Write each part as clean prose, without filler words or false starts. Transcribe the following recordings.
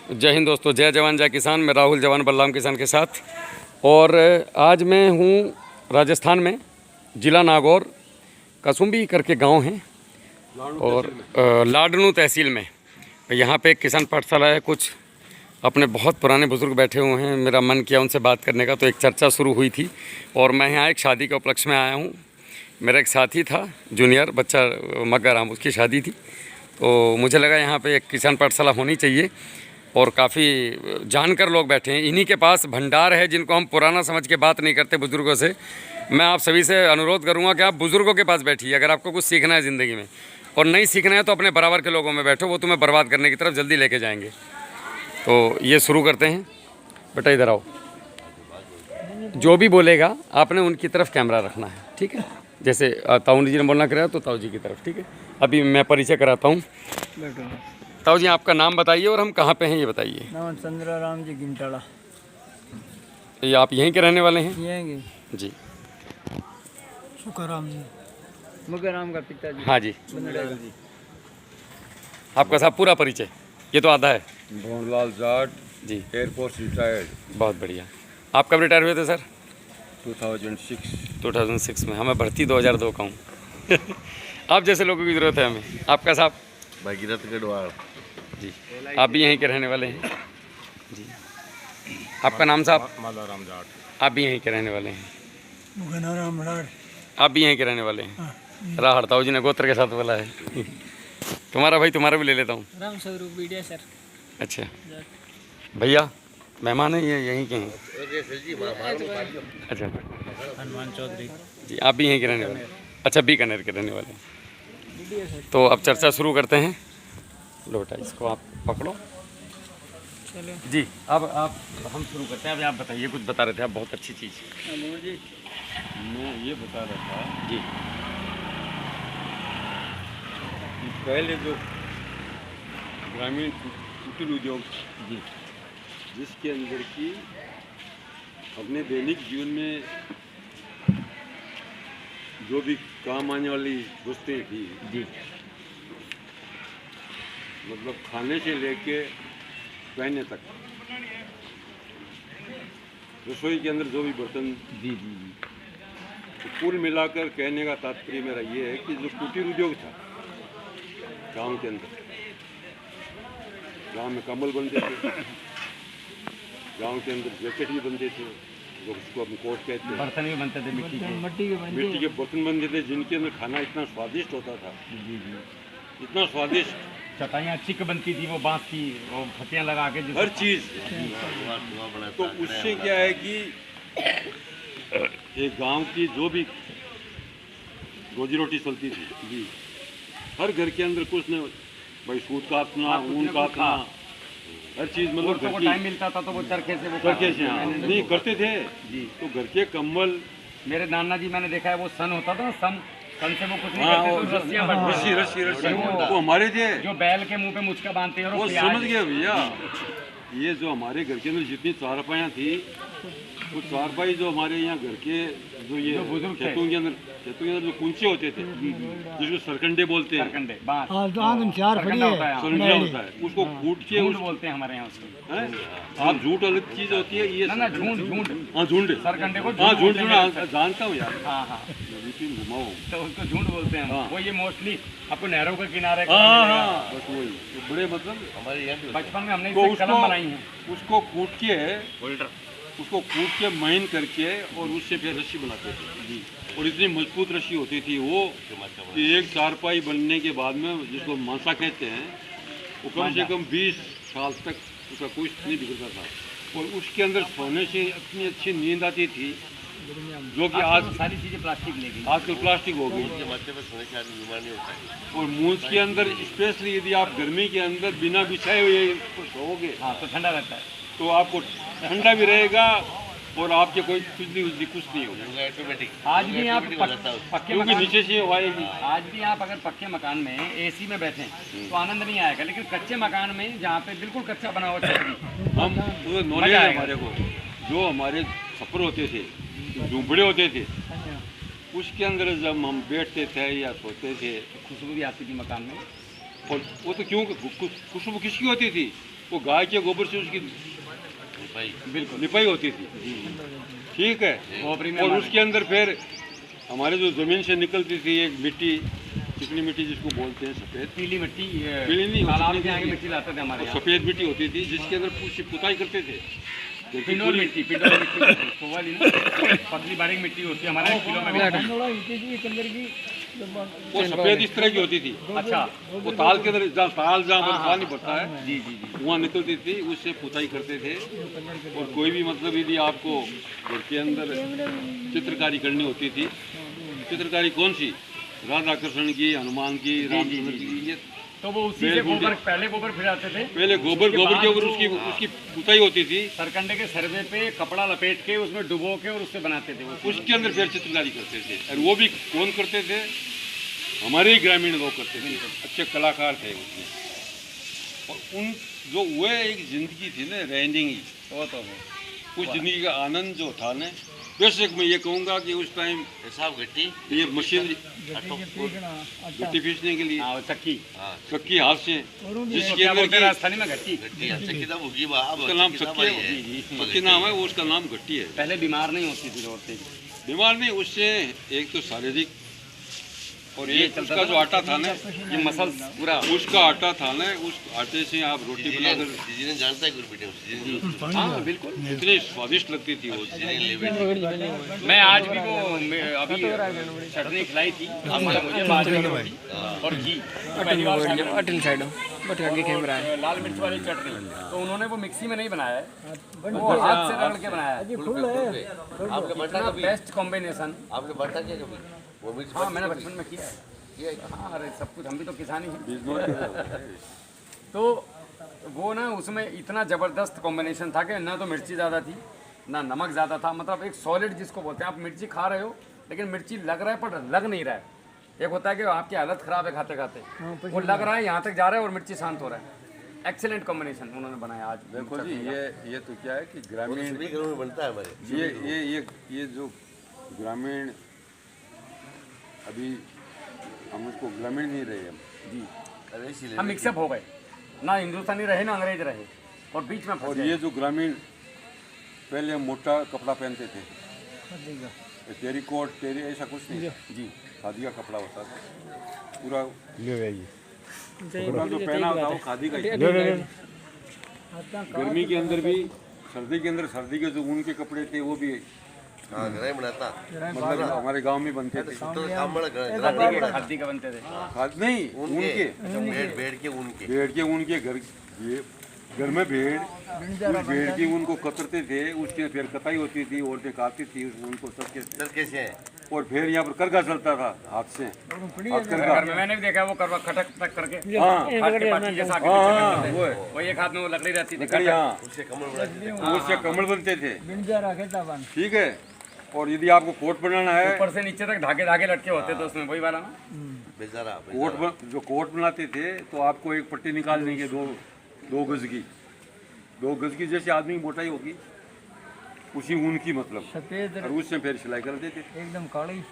जय हिंद दोस्तों, जय जवान जय किसान। मैं राहुल जवान बलराम किसान के साथ। और आज मैं हूँ राजस्थान में, ज़िला नागौर, कसुम्बी करके गांव है और लाडनू तहसील में। यहाँ पे एक किसान पाठशाला है। कुछ अपने बहुत पुराने बुज़ुर्ग बैठे हुए हैं। मेरा मन किया उनसे बात करने का, तो एक चर्चा शुरू हुई थी और मैं यहाँ एक शादी के उपलक्ष्य में आया हूँ। मेरा एक साथी था, जूनियर बच्चा मग्गा राम, उसकी शादी थी, तो मुझे लगा यहाँ पे एक किसान पाठशाला होनी चाहिए। और काफ़ी जानकर लोग बैठे हैं। इन्हीं के पास भंडार है, जिनको हम पुराना समझ के बात नहीं करते बुज़ुर्गों से। मैं आप सभी से अनुरोध करूंगा कि आप बुज़ुर्गों के पास बैठिए। अगर आपको कुछ सीखना है ज़िंदगी में और नहीं सीखना है तो अपने बराबर के लोगों में बैठो, वो तुम्हें बर्बाद करने की तरफ जल्दी लेके जाएंगे। तो ये शुरू करते हैं। बेटा इधर आओ। जो भी बोलेगा आपने उनकी तरफ कैमरा रखना है, ठीक है? जैसे ताऊ जी ने बोलना कराया तो ताऊ जी की तरफ, ठीक है? अभी मैं परिचय कराता हूँ। ताऊ जी, आपका नाम बताइए और हम कहाँ पे हैं ये बताइए। नाम चंद्रा राम जी गिंटाड़ा। ये आप यहीं के रहने वाले हैं? यहीं जी। सुखाराम जी, मुगराम का पिताजी। हाँ जी। आपका साहब पूरा परिचय, ये तो आधा है। भोनलाल जाट जी, एयरफोर्स रिटायर्ड। बहुत बढ़िया। आप कब रिटायर हुए थे सर? 2006 में। हमें भर्ती 2002 का हूँ। आप जैसे लोगों की ज़रूरत है हमें। आपका साहब? भगीरथ गढ़वाल जी। आप भी यहीं के रहने वाले हैं? जी। आपका नाम साहब? मालाराम जाट। आप भी यहीं के रहने वाले हैं? मुगनाराम राड़। आप भी यहीं के रहने वाले हैं? राहड़, ताऊ जी ने गोत्र के साथ बोला है। तुम्हारा भाई, तुम्हारा भी ले लेता हूँ। Ram Swaroop video sir. अच्छा भैया, मेहमान है ये यहीं के हैं? अच्छा, हनुमान चौधरी जी। आप भी यहीं के रहने वाले हैं? अच्छा, बीकानेर के रहने वाले हैं। तो अब चर्चा शुरू करते हैं। लो बेटा, इसको आप पकड़ो। चलो जी, अब आप हम शुरू करते हैं। अब आप बताइए, कुछ बता रहे थे आप, बहुत अच्छी चीज़। जी। मैं ये बता रहा था जी कि पहले जो ग्रामीण कुटीर उद्योग जी जिसके अंदर की अपने दैनिक जीवन में जो भी काम आने वाली वस्तुएं थी, जी मतलब खाने से लेके पहनने तक, रसोई के अंदर जो भी बर्तन, जी जी जी तो कुल मिलाकर कहने का तात्पर्य मेरा ये है कि जो कुटीर उद्योग था गांव के अंदर, गांव में कंबल बनते थे, गांव के अंदर जैकेट भी बनते थे, जो उसको हम कोट कहते हैं, बर्तन भी बनते थे मिट्टी के। मिट्टी के बर्तन बनते थे, जिनके अंदर खाना इतना स्वादिष्ट होता था, जी जी। इतना स्वादिष्ट, चटाइयाँ चिक बनती थी, वो बांस की, वो फटियाँ लगा के हर चीज़। तो उससे क्या है कि एक गांव की जो भी रोजी रोटी चलती थी, जी। हर घर के अंदर कुछ न भाई सूत काटना, ऊन काटना, हर चीज़, मतलब तो वो घर टाइम की मिलता था तो वो चरखे से वो करके से नहीं करते थे। जी। तो घर के कंबल, मेरे नाना जी, मैंने देखा है, वो सन होता था ना, सन से वो कुछ नहीं हाँ, करते थे, रस्सियाँ बनती रस्सी थी। रस्सी रस्सी वो हमारे थे। जो बैल के मुंह पे मुचका बांधते हैं और वो प्याज। समझ गए भैया। ये जो हमारे घर के अंदर जितनी चारपाइयाँ थी, वो चारपाई जो हमारे यहाँ घर के जो ये जो बुजुर्ग थे। खेतों के अंदर जो कुंचे होते थे, जिसको सरकंडे बोलते हैं, सरकंडे, बांस। सरकंडा होता है यहाँ। सरकंडा होता है, उसको कूट के झूंड बोलते हैं हमारे यहाँ उसको। हैं? हाँ, झूठ अलग चीज होती है ये। ना झूंड, झूंड। हाँ, झुंड। सरकंडे को हाँ, झूठ बोलते हैं। झूठ जानता हूँ यार, हाँ हाँ, लेकिन घुमाओ। तो उसको झूंड बोलते हैं। हाँ। वो ये मोस्टली आपको नहरों के किनारे हाँ हाँ, बस वही तो बड़े, मतलब हमारे यहाँ बचपन में हमने तो इससे कलम बनाई है। उसको कूट के, उसको कूट के महीन करके और उससे फिर रस्सी बनाते थे जी। और इतनी मजबूत रस्सी होती थी वो कि एक चारपाई बनने के बाद में, जिसको मांसा कहते हैं, वो कम से कम 20 साल तक उसका कुछ नहीं बिगड़ता था। और उसके अंदर सोने से इतनी अच्छी नींद आती थी, जो कि आज सारी चीजें प्लास्टिक ले गई। आजकल प्लास्टिक हो गई। और मूंछ के अंदर स्पेशली यदि आप गर्मी के अंदर बिना बिछाए हुए सोओगे, हाँ, तो ठंडा रहता है। तो आपको ठंडा भी रहेगा और आपके कोई खुजली कुछ नहीं होगा। आज भी आप पक्के क्योंकि मकान, नीचे से हवा आएगी। आज भी आप अगर पक्के मकान में एसी में बैठे तो आनंद नहीं आएगा, लेकिन कच्चे मकान में जहाँ पे बिल्कुल कच्चा बना हुआ छतरी, हम पूरे नॉलेज है हमारे को, जो हमारे छप्पर होते थे, झूंपड़े होते थे, उसके अंदर जब हम बैठते थे या सोते थे, खुशबू भी आती थी मकान में। और वो तो क्यों खुशबू किसकी होती थी? वो गाय के गोबर से उसकी बिल्कुल लिपाई होती थी। ठीक है। खोपड़ी में और हमारे- उसके अंदर फिर हमारे जो ज़मीन से निकलती थी एक मिट्टी, चिकनी मिट्टी जिसको बोलते हैं सफ़ेद, पीली मिट्टी, पीली नहीं, तालाब चिकनी के आगे मिट्टी। मिट्टी लाते थे हमारे यहाँ। सफ़ेद मिट्टी होती थी जिसके अंदर पूरी पुताई करते थे। पिंडोल मिट्टी वो वाली ना, पतली बारीक मिट्टी होती है हमारे किलो में भी। वो सफ़ेद इस तरह की होती थी। अच्छा, वो ताल के अंदर जहाँ पर पानी पड़ता है जी जी जी। वहाँ निकलती थी, उससे पुताई करते थे। और कोई भी मतलब यदि आपको घर के अंदर चित्रकारी करनी होती थी, चित्रकारी कौन सी, राधा कृष्ण की, हनुमान की, रामचंद्र की, ये तो वो उसी से गोबर, पहले गोबर फिराते थे। पहले गोबर के ऊपर उसकी पुताई होती थी। सरकंडे के सर्वे पे कपड़ा लपेट के उसमें डुबो के और उससे बनाते थे वो। उसके अंदर फिर चित्रकारी करते थे। और वो भी कौन करते थे, हमारे ही ग्रामीण लोग करते थे, अच्छे कलाकार थे उसमें। और उन जो वो एक जिंदगी थी ना, रहने की, वो तो है। उस जिंदगी का आनंद जो था ना, बेशक मैं ये कहूँगा कि उस टाइम हिसाब घट्टी ये मशीन गट्टी पीसने के लिए हाँ, चक्की, चक्की हाथ से, जिसके क्या अंदर बोलते हैं की राजस्थानी में घट्टी। घट्टी चक्की तो होगी बा उसका नाम चक्की है, चक्की नाम है, वो उसका नाम गट्टी है। पहले बीमार नहीं होती थी औरतें। बीमार नहीं, उससे एक तो शारीरिक और ये एक चलता उसका था। जो आटा था ना, ये मसल्स पूरा उसका आटा था ना, उस आटे से आप रोटी बनाकर ने जानता है गुरु बेटे हाँ बिल्कुल। इतनी स्वादिष्ट लगती थी वो। मैं आज भी वो अभी चटनी खिलाई थी मुझे बाजरे की रोटी और घी। पहली बार खाया मैंने। अटल साइड बट आगे कैमरा है। लाल मिर्च वाली चटनी तो उन्होंने वो मिक्सी में नहीं बनाया है, वो हाथ से रगड़ के बनाया है। आपने बांटा इतना कभी बेस्ट कॉम्बिनेशन। आपने बांटा क्या कभी वो मिर्च हाँ मैंने बचपन में किया है। हाँ अरे सब कुछ, हम भी तो किसान ही हैं। तो वो ना उसमें इतना ज़बरदस्त कॉम्बिनेशन था कि ना तो मिर्ची ज़्यादा थी ना नमक ज़्यादा था। मतलब एक सॉलिड जिसको बोलते हैं, आप मिर्ची खा रहे हो लेकिन मिर्ची लग रहा है पर लग नहीं रहा है। एक होता है कि आपकी हालत ख़राब है खाते खाते, वो लग रहा है यहाँ तक जा रहा है और मिर्ची शांत हो रहा है। एक्सेलेंट कॉम्बिनेशन उन्होंने बनाया आज। देखो जी, ये तो क्या है कि ग्रामीण, सभी घरों में बनता है हमारे ये जो ग्रामीण, अभी हम उसको ग्रामीण नहीं रहे हम जी, अरे इसीलिए हम मिक्सअप हो गए, ना हिंदुस्तानी रहे ना अंग्रेज रहे और बीच में फंस और गए। ये जो ग्रामीण पहले हम मोटा कपड़ा पहनते थे, तेरी कोट तेरी ऐसा कुछ नहीं जी, खादी का कपड़ा होता था पूरा। पूरा जो पहना होता वो खादी का ही। गर्मी के अंदर भी, सर्दी के अंदर सर्दी के जो ऊन के कपड़े थे वो भी हाँ घर बनाता मतलब हमारे गांव में बनते थे। तो काम बड़ा खादी के बनते थे। खाद नहीं, ऊन के, भेड़ के ऊन के भेड़ के ऊन के। घर में भेड़, उस भेड़ की ऊन को कतरते थे, उसके फिर कताई होती थी, औरतें काटती थी उस ऊन को सबके, सर कैसे है और फिर यहाँ पर करगा चलता था हाथ से, हाथ करगा। घर में मैंने भी देखा है वो करवा खटक खटक करके हाँ हाथ के पाटी जैसा आगे हाँ पीछे हाँ, करते थे। वो है वो एक हाथ में वो लकड़ी रहती थी लकड़ी, हाँ उससे कमल बना उससे कमल बनते थे। ठीक है। और यदि आपको कोट बनाना है, ऊपर से नीचे तक धागे धागे लटके होते थे उसमें, वही वाला ना। बेचारा जो कोट बनाते थे तो आपको एक पट्टी निकाल देंगे दो गज की, 2 गज की जैसे आदमी की मोटाई होगी उसी ऊन की, मतलब सफेद और उससे फिर सिलाई कर देते थे। एकदम काली।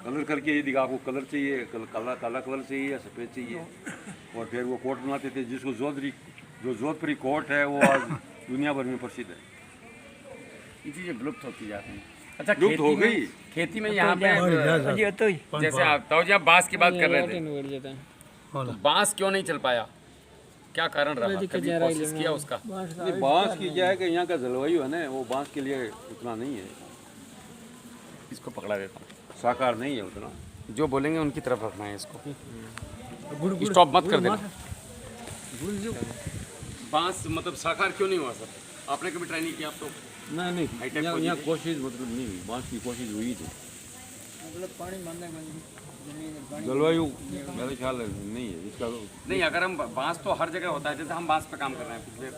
कलर करके यदि आपको कलर चाहिए, काला काला कलर चाहिए या सफ़ेद चाहिए, और फिर वो कोट बनाते थे जिसको जोधपुरी कोट है वो आज दुनिया भर में प्रसिद्ध है। ये चीजें विलुप्त होती जाती हैं। अच्छा लुप्त हो गई। खेती में यहाँ पे जैसे आप तो जब बांस की बात कर रहे थे, तो बांस क्यों नहीं चल पाया, क्या कारण रहा, कभी कोशिश किया उसका? नहीं, बांस की क्या है कि यहाँ का जलवायु है ना, वो बांस के लिए उतना नहीं है, इसको पकड़ा देता हूँ, साकार नहीं है उतना। जो बोलेंगे उनकी तरफ रखना है इसको, स्टॉप मत कर देना। बांस मतलब साकार क्यों नहीं हुआ सर? आपने कभी ट्राई नहीं किया? आप तो नहीं, यहाँ कोशिश मतलब नहीं हुई, बांस की कोशिश हुई थी, जलवायु मेरे ख्याल नहीं है इसका। नहीं, अगर हम बांस तो हर जगह होता है, जैसे हम बांस पे काम कर रहे हैं पिछले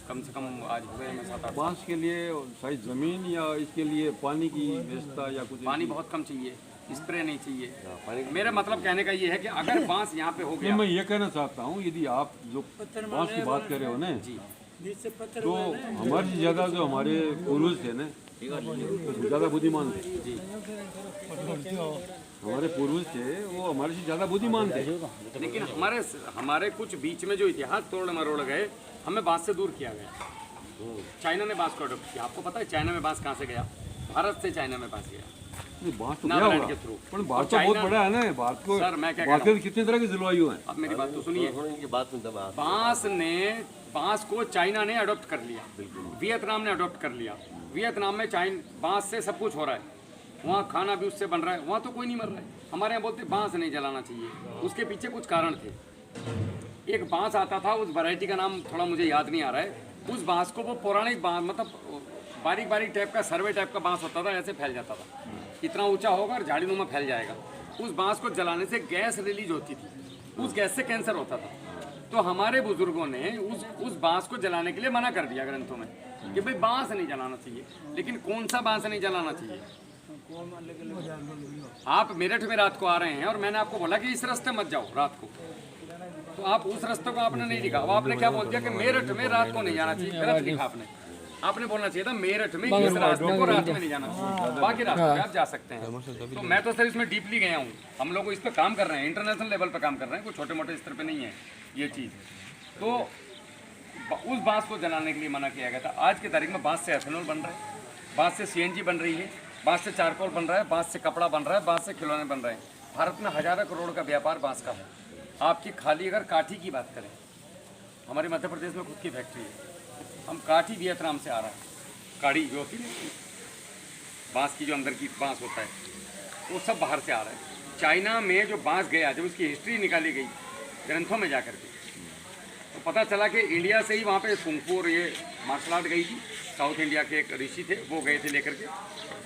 कम से कम आज हुए हैं 7-8 बांस के लिए शायद जमीन या इसके लिए पानी की व्यवस्था या कुछ, पानी बहुत कम चाहिए, स्प्रे नहीं चाहिए। मेरा मतलब कहने का ये है कि अगर बांस यहाँ पे हो गया, मैं ये कहना चाहता हूँ यदि आप जो बांस की बात कर रहे हो ना, तो हमारे से ज़्यादा जो हमारे पूर्वज थे ना, ज़्यादा बुद्धिमान थे। हमारे पूर्वज थे वो हमारे से ज़्यादा बुद्धिमान थे। लेकिन हमारे कुछ बीच में जो इतिहास तोड़ मरोड़ गए, हमें बांस से दूर किया गया। चाइना ने बांस को अडोप्ट किया। आपको पता है चाइना में बांस कहाँ से गया? भारत से चाइना में बांस गया, बात तो नागालैंड के थ्रू। पर भारत तो बहुत बड़ा है ना। भारत को सर मैं क्या कह भारत रहा हूँ, के कितने तरह के जलवायु हैं। अब मेरी बात तो सुनिए। इनकी बात सुनता मैं बांस को चाइना ने अडॉप्ट कर लिया, वियतनाम ने अडॉप्ट कर लिया। वियतनाम में बांस से सब कुछ हो रहा है, वहाँ खाना भी उससे बन रहा है, वहाँ तो कोई नहीं मर रहा है। हमारे यहाँ बोलते बांस नहीं जलाना चाहिए, उसके पीछे कुछ कारण थे। एक बांस आता था, उस वैरायटी का नाम थोड़ा मुझे याद नहीं आ रहा है। उस बांस को वो पौराणिक बांस, मतलब बारीक बारीक टाइप का सर्वे टाइप का बांस होता था, ऐसे फैल जाता था, इतना ऊंचा होगा और झाड़ीनुमा फैल जाएगा। उस बांस को जलाने से गैस रिलीज होती थी, उस गैस से कैंसर होता था। तो हमारे बुजुर्गों ने उस बांस को जलाने के लिए मना कर दिया ग्रंथों में कि भाई बांस नहीं जलाना चाहिए। लेकिन कौन सा बांस नहीं जलाना चाहिए? आप मेरठ में रात को आ रहे हैं और मैंने आपको बोला कि इस रास्ते मत जाओ रात को, तो आप उस रास्ते को आपने नहीं लिखा। अब आपने क्या बोल दिया कि मेरठ में रात को नहीं जाना चाहिए। गलत लिखा आपने। आपने बोलना चाहिए था मेरठ में इस रास्तों को रात में नहीं जाना चाहिए, बाकी रास्तों पे आप जा सकते हैं। तो मैं तो सर इसमें डीपली गया हूँ। हम लोग इस पर काम कर रहे हैं, इंटरनेशनल लेवल पर काम कर रहे हैं, कोई छोटे मोटे स्तर पे नहीं है ये चीज़। तो उस बांस को जलाने के लिए मना किया गया था। आज की तारीख में बांस से एथेनॉल बन रहा है, बांस से CNG बन रही है, बांस से चारकोल बन रहा है, बांस से कपड़ा बन रहा है, बांस से खिलौने बन रहे हैं। भारत में हज़ारों करोड़ का व्यापार बांस का है। आपकी खाली अगर काठी की बात करें, हमारे मध्य प्रदेश में खुद की फैक्ट्री है, हम काठी वियतनाम से आ रहा है, काड़ी जो होती है बांस की, जो अंदर की बांस होता है, वो सब बाहर से आ रहा है। चाइना में जो बांस गया, जब उसकी हिस्ट्री निकाली गई ग्रंथों में जा कर के, तो पता चला कि इंडिया से ही वहाँ पे कुंफू और ये मार्शल आर्ट गई थी। साउथ इंडिया के एक ऋषि थे, वो गए थे लेकर के,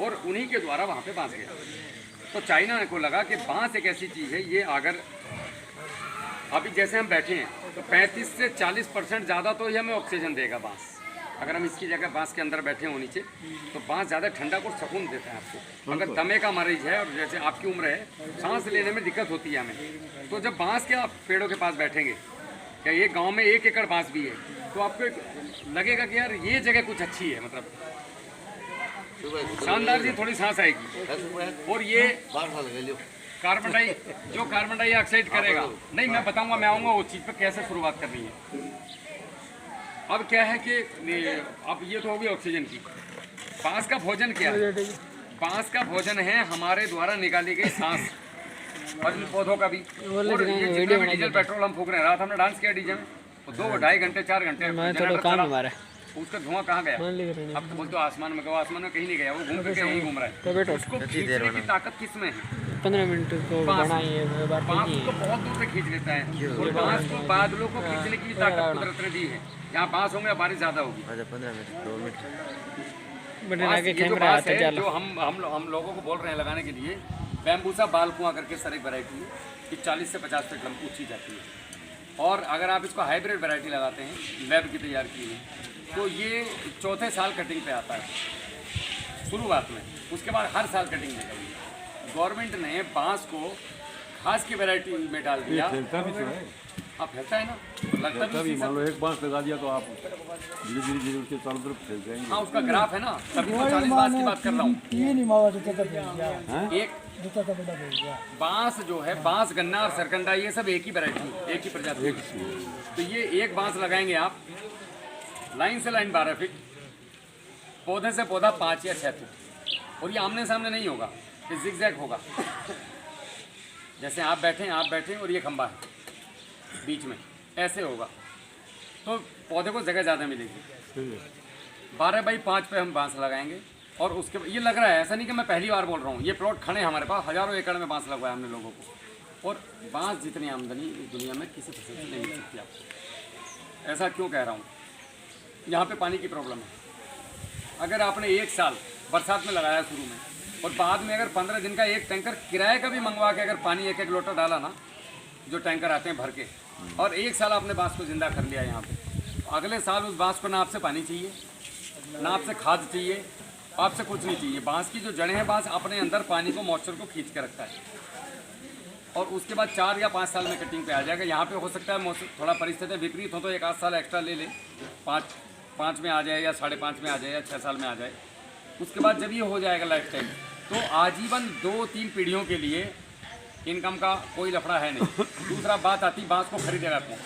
और उन्हीं के द्वारा वहाँ पे बांस गया। तो चाइना को लगा कि बांस एक ऐसी चीज़ है, ये अगर अभी जैसे हम बैठे हैं तो 35 से 40% ज़्यादा तो ये हमें ऑक्सीजन देगा बांस। अगर हम इसकी जगह बांस के अंदर बैठे हों नीचे, तो बांस ज़्यादा ठंडा और सुकून देता है आपको। अगर दमे का मरीज है और जैसे आपकी उम्र है, सांस लेने में दिक्कत होती है हमें, तो जब बांस के आप पेड़ों के पास बैठेंगे, या ये गांव में 1 एकड़ बांस भी है, तो आपको लगेगा कि यार ये जगह कुछ अच्छी है, मतलब शानदार जी, थोड़ी सांस आएगी। और ये कार्बन डाइऑक्साइड करेगा नहीं, मैं बताऊंगा, मैं आऊँगा उस चीज़ पर कैसे शुरुआत करनी है। अब क्या है कि अब ये तो होगी ऑक्सीजन की। बांस का भोजन क्या है? बांस का भोजन है हमारे द्वारा निकाली गई सांस, और इन पौधों का भी। और ये जितना भी डीजल पेट्रोल हम फूक रहे हैं, रात हमने डांस किया डीजे में, तो 2, 2.5 घंटे 4 घंटे उसका धुआं कहाँ गया? अब तो बोलते हो आसमान में गया, आसमान में कहीं नहीं गया, वो घूम के यहीं घूम रहा है। उसको खींचने की ताकत किस में है? 15 मिनट को बनाइए, बांस को बहुत दूर से खींच लेता है, और बांस को बादलों को खींचने की ताकत कुदरत ने दी है। यहाँ बांस होंगे बारिश ज़्यादा होगी। 15 मिनट 2 मिनट ये जो बांस है, जो हम लोगों को बोल रहे हैं लगाने के लिए, बैम्बूसा बालकुआं करके सर एक वैरायटी है कि 40 से 50 फीट लंबी ऊँची जाती है। और अगर आप इसको हाइब्रिड वैरायटी लगाते हैं, लैब की तैयार की है, तो ये 4थे साल कटिंग पे आता है शुरुआत में, उसके बाद हर साल कटिंग देगा। गवर्नमेंट ने बांस को घास की वैरायटी में डाल दिया। फैलता भी तो है, हाँ फैलता है ना, लगता भी। मान लो एक बांस लगा दिया तो आप धीरे धीरे उसके चारों तरफ फैल जाएंगे। हाँ उसका ग्राफ है ना, तभी तो 40 बांस की बात कर रहा हूँ। एक बांस जो है, बांस, गन्ना और सरकंडा, ये सब एक ही वैरायटी, एक ही प्रजाति। तो ये एक बांस लगाएंगे आप, लाइन से लाइन 12 फीट, पौधे से पौधा 5 या 6 फीट, और ये आमने सामने नहीं होगा, ये जिगजैग होगा। जैसे आप बैठे और ये खंबा है बीच में, ऐसे होगा, तो पौधे को जगह ज़्यादा मिलेगी। 12 बाई 5 पे हम बांस लगाएंगे। और उसके ये लग रहा है, ऐसा नहीं कि मैं पहली बार बोल रहा हूँ, ये प्लॉट खड़े हैं हमारे पास, हज़ारों एकड़ में बांस लगवाया हमने लोगों को। और बांस जितनी आमदनी इस दुनिया में किसी फसल से नहीं मिल सकती आपको। ऐसा क्यों कह रहा हूँ? यहाँ पे पानी की प्रॉब्लम है। अगर आपने 1 साल बरसात में लगाया शुरू में, और बाद में अगर 15 दिन का एक टैंकर किराए का भी मंगवा के अगर पानी 1-1 लोटा डाला ना, जो टैंकर आते हैं भर के, और 1 साल आपने बांस को जिंदा कर लिया यहाँ पे, अगले साल उस बांस को ना आपसे पानी चाहिए, ना आपसे खाद चाहिए, आपसे कुछ नहीं चाहिए। बांस की जो जड़ें हैं, बांस अपने अंदर पानी को, मॉइस्चर को खींच के रखता है। और उसके बाद 4 या 5 साल में कटिंग पे आ जाएगा। यहाँ पे हो सकता है मौसम थोड़ा परिस्थितियाँ विपरीत हो, तो 1 आध साल एक्स्ट्रा ले ले, 5 में आ जाए, या 5.5 में आ जाए, या 6 साल में आ जाए। उसके बाद जब ये हो जाएगा लाइफ टाइम, तो आजीवन 2-3 पीढ़ियों के लिए इनकम का कोई लफड़ा है नहीं। दूसरा बात आती, बांस को खरीदेगा कौन?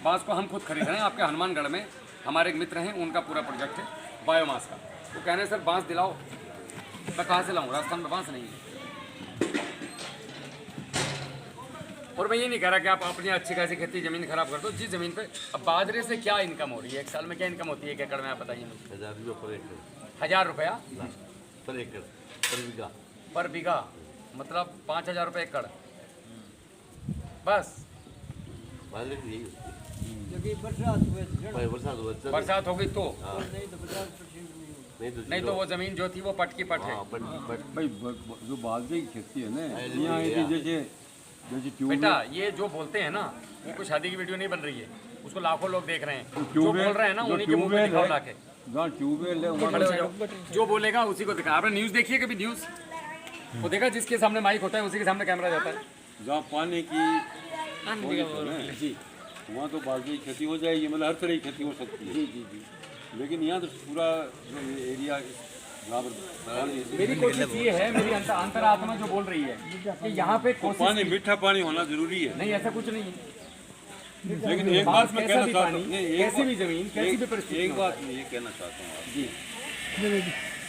बांस को हम खुद खरीद रहे हैं आपके हनुमानगढ़ में। हमारे एक मित्र हैं, उनका पूरा प्रोजेक्ट है बायोमास का। वो कह रहे हैं सर बांस दिलाओ। मैं कहाँ से लाऊँ, राजस्थान में बांस नहीं है। और मैं ये नहीं कह रहा कि आप अपनी अच्छी खासी खेती ज़मीन खराब कर दो। जिस ज़मीन पे अब बाजरे से क्या इनकम हो रही है, एक साल में क्या इनकम होती है एक एकड़ में, आप बताइए मुझे। 1000 रुपये पर एकड़। 1000 रुपया पर एकड़, पर बीघा। पर बीघा, मतलब 5000 रुपये एकड़ बस। बाजरे की यही होती क्योंकि बरसात हुए है। बरसात हुआ तो बरसात हो गई तो नहीं तो 50% नहीं होगी। नहीं तो वो ज़मीन जो थी वो पट की पट है। हाँ, बट भाई जो बाजरे की खेती है ना, यहाँ है कि जैसे जैसे ट्यूबवेल बेटा ये जो बोलते हैं ना, वो कोई शादी की वीडियो नहीं बन रही है, उसको लाखों लोग देख रहे हैं। जो ट्यूबवेल- बोल रहे हैं ना जो उन्हीं के मुंह पे ट्यूबवेल दिखाओ है, लाके। जहाँ ट्यूबवेल है वहाँ खड़े हो जाओ, जो बोलेगा उसी को दिखा। आपने न्यूज़ देखी है कभी? न्यूज़ वो देखा जिसके सामने माइक होता है उसी के सामने कैमरा जाता है। जहाँ पानी की जी वहाँ तो बाजरे की खेती हो जाएगी, मतलब हर तरह की खेती हो सकती है। जी जी जी। लेकिन यहाँ तो पूरा जो एरिया जहाँ पर पानी- मेरी कोशिश ये है, मेरी अंतरात्मा जो बोल रही है कि यहाँ पे कोशिश पानी मीठा पानी होना जरूरी है। नहीं, ऐसा कुछ नहीं है। लेकिन एक बात बांस मैं कैसा कहना भी चाहता पानी, हूँ, नहीं, एक कैसी भी बात- जमीन, कैसी भी परिस्थिति एक में बात मैं ये कहना चाहता हूँ आपको जी,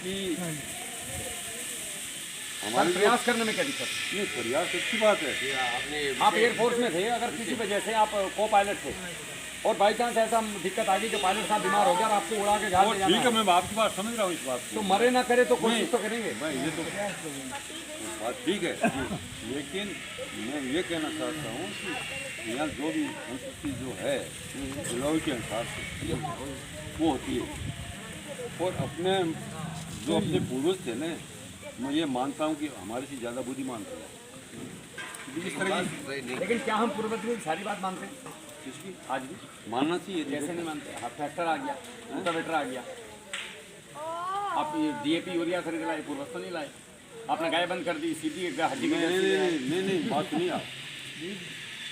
कि पर हमारी प्रयास करने में क्या दिक्कत? ये प्रयास अच्छी बात है। आप एयरफोर्स में थे, अगर किसी वजह से आप को पायलट थे और बाई चांस ऐसा दिक्कत आ गई कि पायलट साहब बीमार हो गया और आपको उड़ा के जहाज और ले ठीक है, जाना है, मैं आपकी बात समझ रहा हूँ इस बात तो को। मरे ना करे तो कोशिश नहीं। तो करेंगे। भाई ये तो बात ठीक है, लेकिन मैं ये कहना चाहता हूँ कि यहाँ जो भी संस्कृति जो है जलवायु के अनुसार से वो होती है। और अपने जो अपने पूर्वज थे ना, मैं ये मानता हूँ कि हमारे से ज़्यादा बुद्धिमान थे। इस तरह की लेकिन क्या हम पूर्वज की सारी बात मानते हैं? किसकी आज भी मानना चाहिए। जैसे नहीं मानते। हाँ, ट्रैक्टर आ गया, रोटावेटर आ गया, आप ये DAP यूरिया खरीद लाए, पूर्वज तो नहीं लाए। आपने गाय बंद कर दी, सीधी एक हड्डी की नहीं जर्सी ले आए। नहीं नहीं नहीं, बात नहीं आप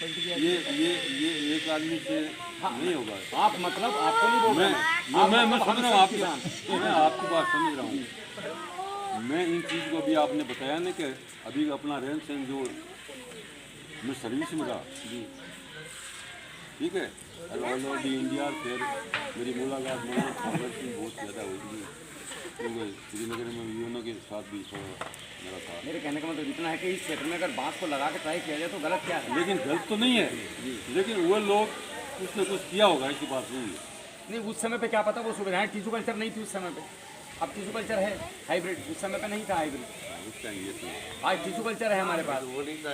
ये एक आदमी से नहीं होगा। आप मतलब आपको नहीं बोल रहे हैं। आप मैं मतलब समझ रहा हम हूँ आपकी किसान। मैं आपकी बात समझ रहा हूँ। मैं इन चीज़ को अभी आपने बताया ना कि अभी अपना रहन सहन जो मैं सर्विस में रहा जी, ठीक है, ऑल ओवर दी इंडिया। फिर मेरी मुलाकात बहुत ज़्यादा हुई थी, क्योंकि श्रीनगर में यूनो के साथ भी थोड़ा मेरा था। मेरे कहने का मतलब इतना है कि इस क्षेत्र में अगर बांस को लगा के ट्राई किया जाए तो गलत क्या है? लेकिन गलत तो नहीं है, लेकिन वो लोग कुछ न कुछ किया होगा, ऐसी बात नहीं है। नहीं, उस समय पे क्या पता वो सुविधाएं, टिश्यू कल्चर नहीं थी उस समय पे। अब टिश्यू कल्चर है हाइब्रिड, उस समय पे नहीं था हाइब्रिड। उस टाइम ये थी। आज टिश्यू कल्चर है हमारे पास। वो नहीं था।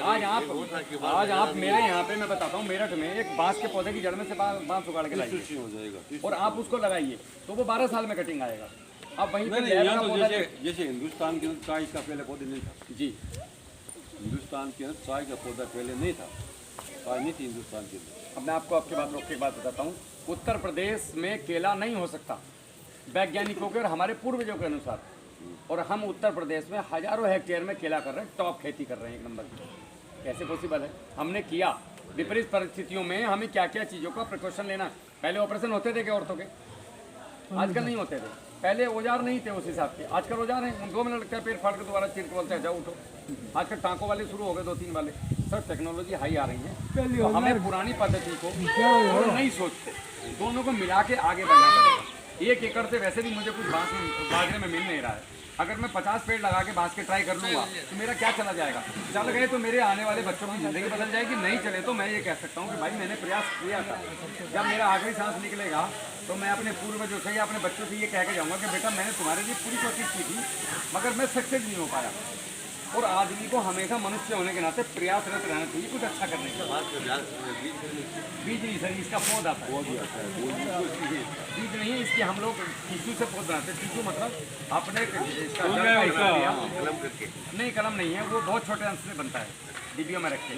आज आप मेरे यहाँ पे मैं बताता हूँ, मेरठ में एक बांस के पौधे की जड़ में से बांस उगाड़ के लाइए कृषि हो जाएगा। और आप उसको लगाइए तो वो 12 साल में कटिंग आएगा। आप वहीं पे नहीं लैब यहाँ का तो पौधा जैसे हिंदुस्तान के अंदर चाय का पहले पौधे नहीं था। जी, हिंदुस्तान के अंदर चाय का पौधा पहले नहीं था, चाय नहीं थी हिंदुस्तान के अंदर। अब मैं आपको आपकी बात रोक के एक बात बताता हूँ। उत्तर प्रदेश में केला नहीं हो सकता वैज्ञानिकों के और हमारे पूर्वजों के अनुसार, और हम उत्तर प्रदेश में हजारों हेक्टेयर में केला कर रहे हैं, टॉप खेती कर रहे हैं एक नंबर की। कैसे पॉसिबल है? हमने किया। विपरीत परिस्थितियों में हमें क्या क्या चीज़ों का प्रिकॉशन लेना। पहले ऑपरेशन होते थे क्या औरतों के? आजकल नहीं होते थे। पहले औजार नहीं थे उस हिसाब के, आजकल औजार हैं। 2 मिनट लगता है पेड़ फाड़ के दोबारा चीर के बोलते हैं जाओ उठो। आजकल टाँकों वाले शुरू हो गए, 2-3 वाले। सर टेक्नोलॉजी हाई आ रही है, तो हमें पुरानी पद्धति को और नई सोच को दोनों को मिला के आगे बढ़ना पड़ेगा। 1 एकड़ से वैसे भी मुझे कुछ बाजरे में मिल नहीं रहा है। अगर मैं 50 पेड़ लगा के बांस के ट्राई कर लूँगा तो मेरा क्या चला जाएगा? चल गए तो मेरे आने वाले बच्चों की ज़िंदगी बदल जाएगी। नहीं चले तो मैं ये कह सकता हूँ कि भाई मैंने प्रयास किया था। जब मेरा आखिरी सांस निकलेगा तो मैं अपने पूर्वजों से या अपने बच्चों से ये कह के जाऊँगा कि बेटा मैंने तुम्हारे लिए पूरी कोशिश की थी मगर मैं सक्सेस नहीं हो पाया। और आदमी को हमेशा मनुष्य होने के नाते प्रयासरत रहना चाहिए कुछ अच्छा करने का। बीज नहीं सर, इसका पौधा था। बीज नहीं, इसके हम लोग टिश्यू से पौध बनाते हैं। टिश्यू मतलब अपने इसका जड़ का हिस्सा लिया। कलम करके नहीं कलम नहीं है, वो बहुत छोटे अंश में बनता है, डिब्बियों में रख के।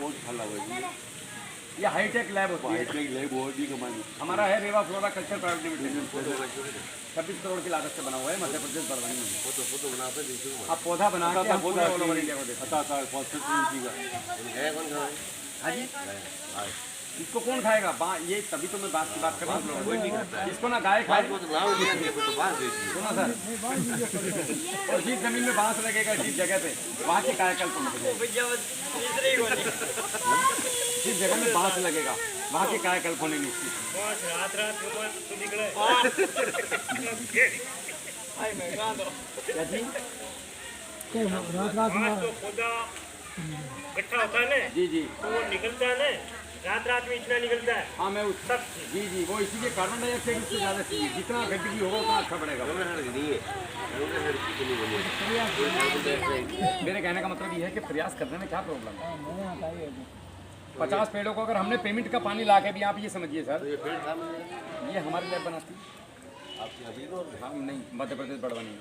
बहुत फला हुआ है। ये हाईटेक लैब होती है। हाईटेक लैब और भी कमाई। हमारा है Reva flora culture private limited, 26 crore की लागत से बना हुआ है, मध्य प्रदेश बड़वानी में। फोटो बना पे देखो आप पौधा बना के हम पूरे ऑल ओवर इंडिया को देते हैं। आता 65 इंची का है कौन सा है? हाँ जी, इसको कौन खाएगा? ये तभी तो मैं बात की बात कर रहा हूँ। इसको ना गाय खाए, वो तो गाँव में लेंगे, फिर तो बांस देती है। सुनो सर, और जिस जमीन में बांस लगेगा, जिस जगह पे, वहाँ के कायाकल्प होने चाहिए। जिस जगह में बांस लगेगा वहाँ के कायाकल्प होने नहीं चाहिए। क्या जी? रात में इकट्ठा होता है ना, जी जी तो वो निकलता है ना, रात रात में इतना निकलता है। हाँ, मैं उस जी जी वो इसीलिए कार्बन डाइऑक्साइड उससे ज़्यादा चाहिए। जितना गंदगी होगा उतना अच्छा बढ़ेगा। नहीं है, सड़क की नहीं बनी है। मेरे कहने का मतलब ये है कि प्रयास करने में क्या प्रॉब्लम है? 50 पेड़ों को अगर हमने पेमेंट का पानी ला के भी, आप ये समझिए सर, ये पेड़ काम है, ये हमारी लैब बनाती है। आपकी अभी तो हम नहीं, मध्य प्रदेश बड़वानी में।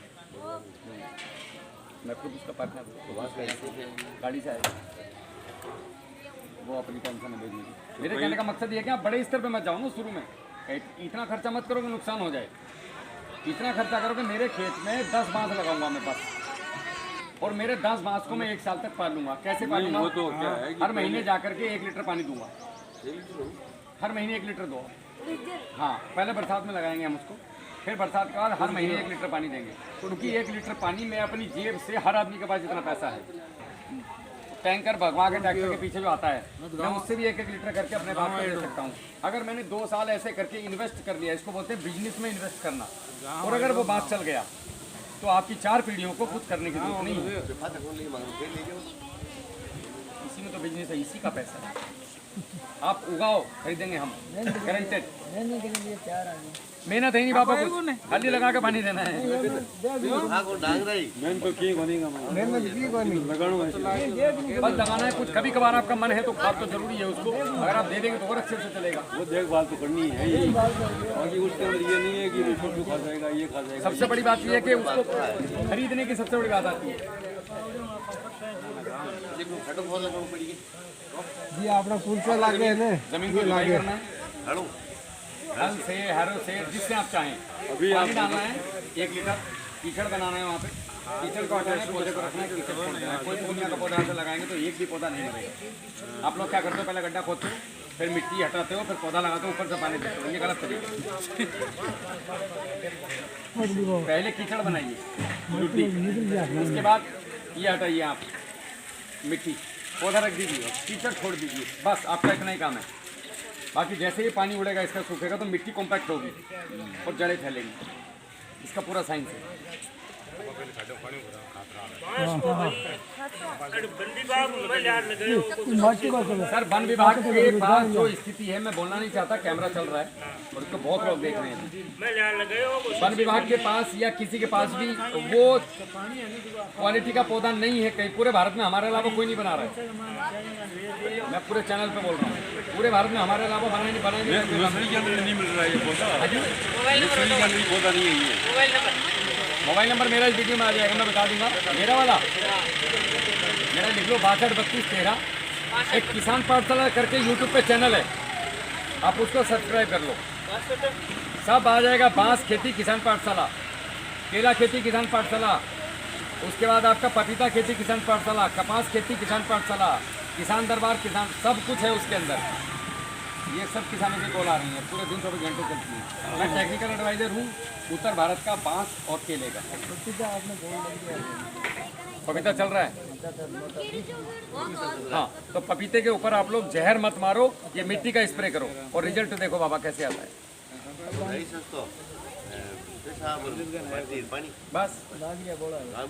मैं खुद उसका पार्टनर हूँ। बांस का हिस्से से गाड़ी से आएगा, वो अपनी टेंशन है भेजने की। मेरे कहने का मकसद ये है कि आप बड़े स्तर पे मत जाओ ना शुरू में। इतना खर्चा मत करो कि नुकसान हो जाए। इतना खर्चा करो कि मेरे खेत में 10 बांस लगाऊंगा मैं बस, और मेरे 10 बांस को मैं 1 साल तक पालूंगा। कैसे पालूंगा? वो तो क्या है कि हर महीने जा करके 1 लीटर पानी दूंगा। हर महीने 1 लीटर दो। हाँ, पहले बरसात में लगाएंगे हम उसको, फिर बरसात के बाद हर महीने 1 लीटर पानी देंगे। क्योंकि 1 लीटर पानी मैं अपनी जेब से, हर आदमी के पास जितना पैसा है, टैंकर भगवा के ट्रैक्टर के पीछे जो आता है, मैं उससे भी 1-1 लीटर करके अपने बाप को दे सकता हूँ। अगर मैंने 2 साल ऐसे करके इन्वेस्ट कर लिया, इसको बोलते हैं बिजनेस में इन्वेस्ट करना, और अगर वो बात चल गया तो आपकी 4 पीढ़ियों को कुछ करने की जरूरत नहीं है। इसी में तो बिजनेस है, इसी का पैसा है। आप उगाओ, खरीदेंगे हम, गारंटेड। लेने के लिए तैयार आ गए। मेहनत है नहीं बाबा, कुछ खाली लगा के पानी देना है। हाँ, को डांग रही मैंने तो की बनेगा मैं लगाऊंगा ऐसे। बस लगाना है। कुछ कभी कभार आपका मन है तो खाद तो जरूरी है उसको, अगर आप दे देंगे तो और अच्छे से चलेगा। वो देखभाल तो करनी है ही। बाकी उसके अंदर ये नहीं है कि छोटू खा जाएगा, ये खा जाएगा। सबसे बड़ी बात यह है कि उसको खरीदने की सबसे बड़ी बात आती है। खटो बहुत लगानी पड़ेगी। जी आपने कुलचा लागे है ना, जमीन को जुताई करना है, हड़ो हल से, हैरो से, जिससे आप चाहें। अभी पानी डालना है 1 लीटर, कीचड़ बनाना है वहाँ पे, कीचड़ को हटाना है, पौधे को रखना है, कीचड़ छोड़ देना है। कोई पूर्णिया का पौधा ऐसे लगाएंगे तो एक भी पौधा नहीं मरेगा। आप लोग क्या करते हो, पहले गड्ढा खोदते हो, फिर मिट्टी हटाते हो, फिर पौधा लगाते हो, ऊपर से पानी देते हो। ये गलत तरीका है। पहले कीचड़ बनाइए, मिट्टी, उसके बाद ये हटाइए आप मिट्टी, पौधा रख दीजिए, कीचड़ छोड़ दीजिए, बस आपका इतना ही काम है। बाकी जैसे ही पानी उड़ेगा, इसका सूखेगा तो मिट्टी कॉम्पैक्ट होगी और जड़ें फैलेंगी। इसका पूरा साइंस है। बंदी बाग में यार लगे हो। सर, वन विभाग के पास जो स्थिति है, मैं बोलना नहीं चाहता, कैमरा चल रहा है और इसको बहुत लोग देख रहे हैं। मैं यार लगे हो। वन विभाग के पास या किसी के पास भी वो क्वालिटी का पौधा नहीं है कहीं। पूरे भारत में हमारे अलावा कोई नहीं बना रहा है। मैं पूरे चैनल पे बोल रहा हूँ, पूरे भारत में हमारे अलावा बनाए नहीं नर्सरी के अंदर नहीं मिल रहा है ये पौधा। नर्सरी के अंदर ये पौधा नहीं है ये। मोबाइल नंबर मेरा इस वीडियो में आ जाएगा, मैं बता दूंगा। मेरा वाला मेरा लिख लो 623213। एक किसान पाठशाला करके यूट्यूब पे चैनल है, आप उसको सब्सक्राइब कर लो, सब आ जाएगा। बांस खेती किसान पाठशाला, केला खेती किसान पाठशाला, उसके बाद आपका पपीता खेती किसान पाठशाला, कपास खेती किसान पाठशाला, किसान दरबार, किसान, सब कुछ है उसके अंदर। ये सब किसानों की कॉल आ रही है, पूरे दिन 24 घंटे चलती है। मैं टेक्निकल एडवाइजर हूँ उत्तर भारत का बांस और केले का। पपीता चल रहा है, हाँ, तो पपीते के ऊपर आप लोग जहर मत मारो, ये मिट्टी का स्प्रे करो और रिजल्ट देखो बाबा कैसे आता है। नहीं सस्तो पानी बस काम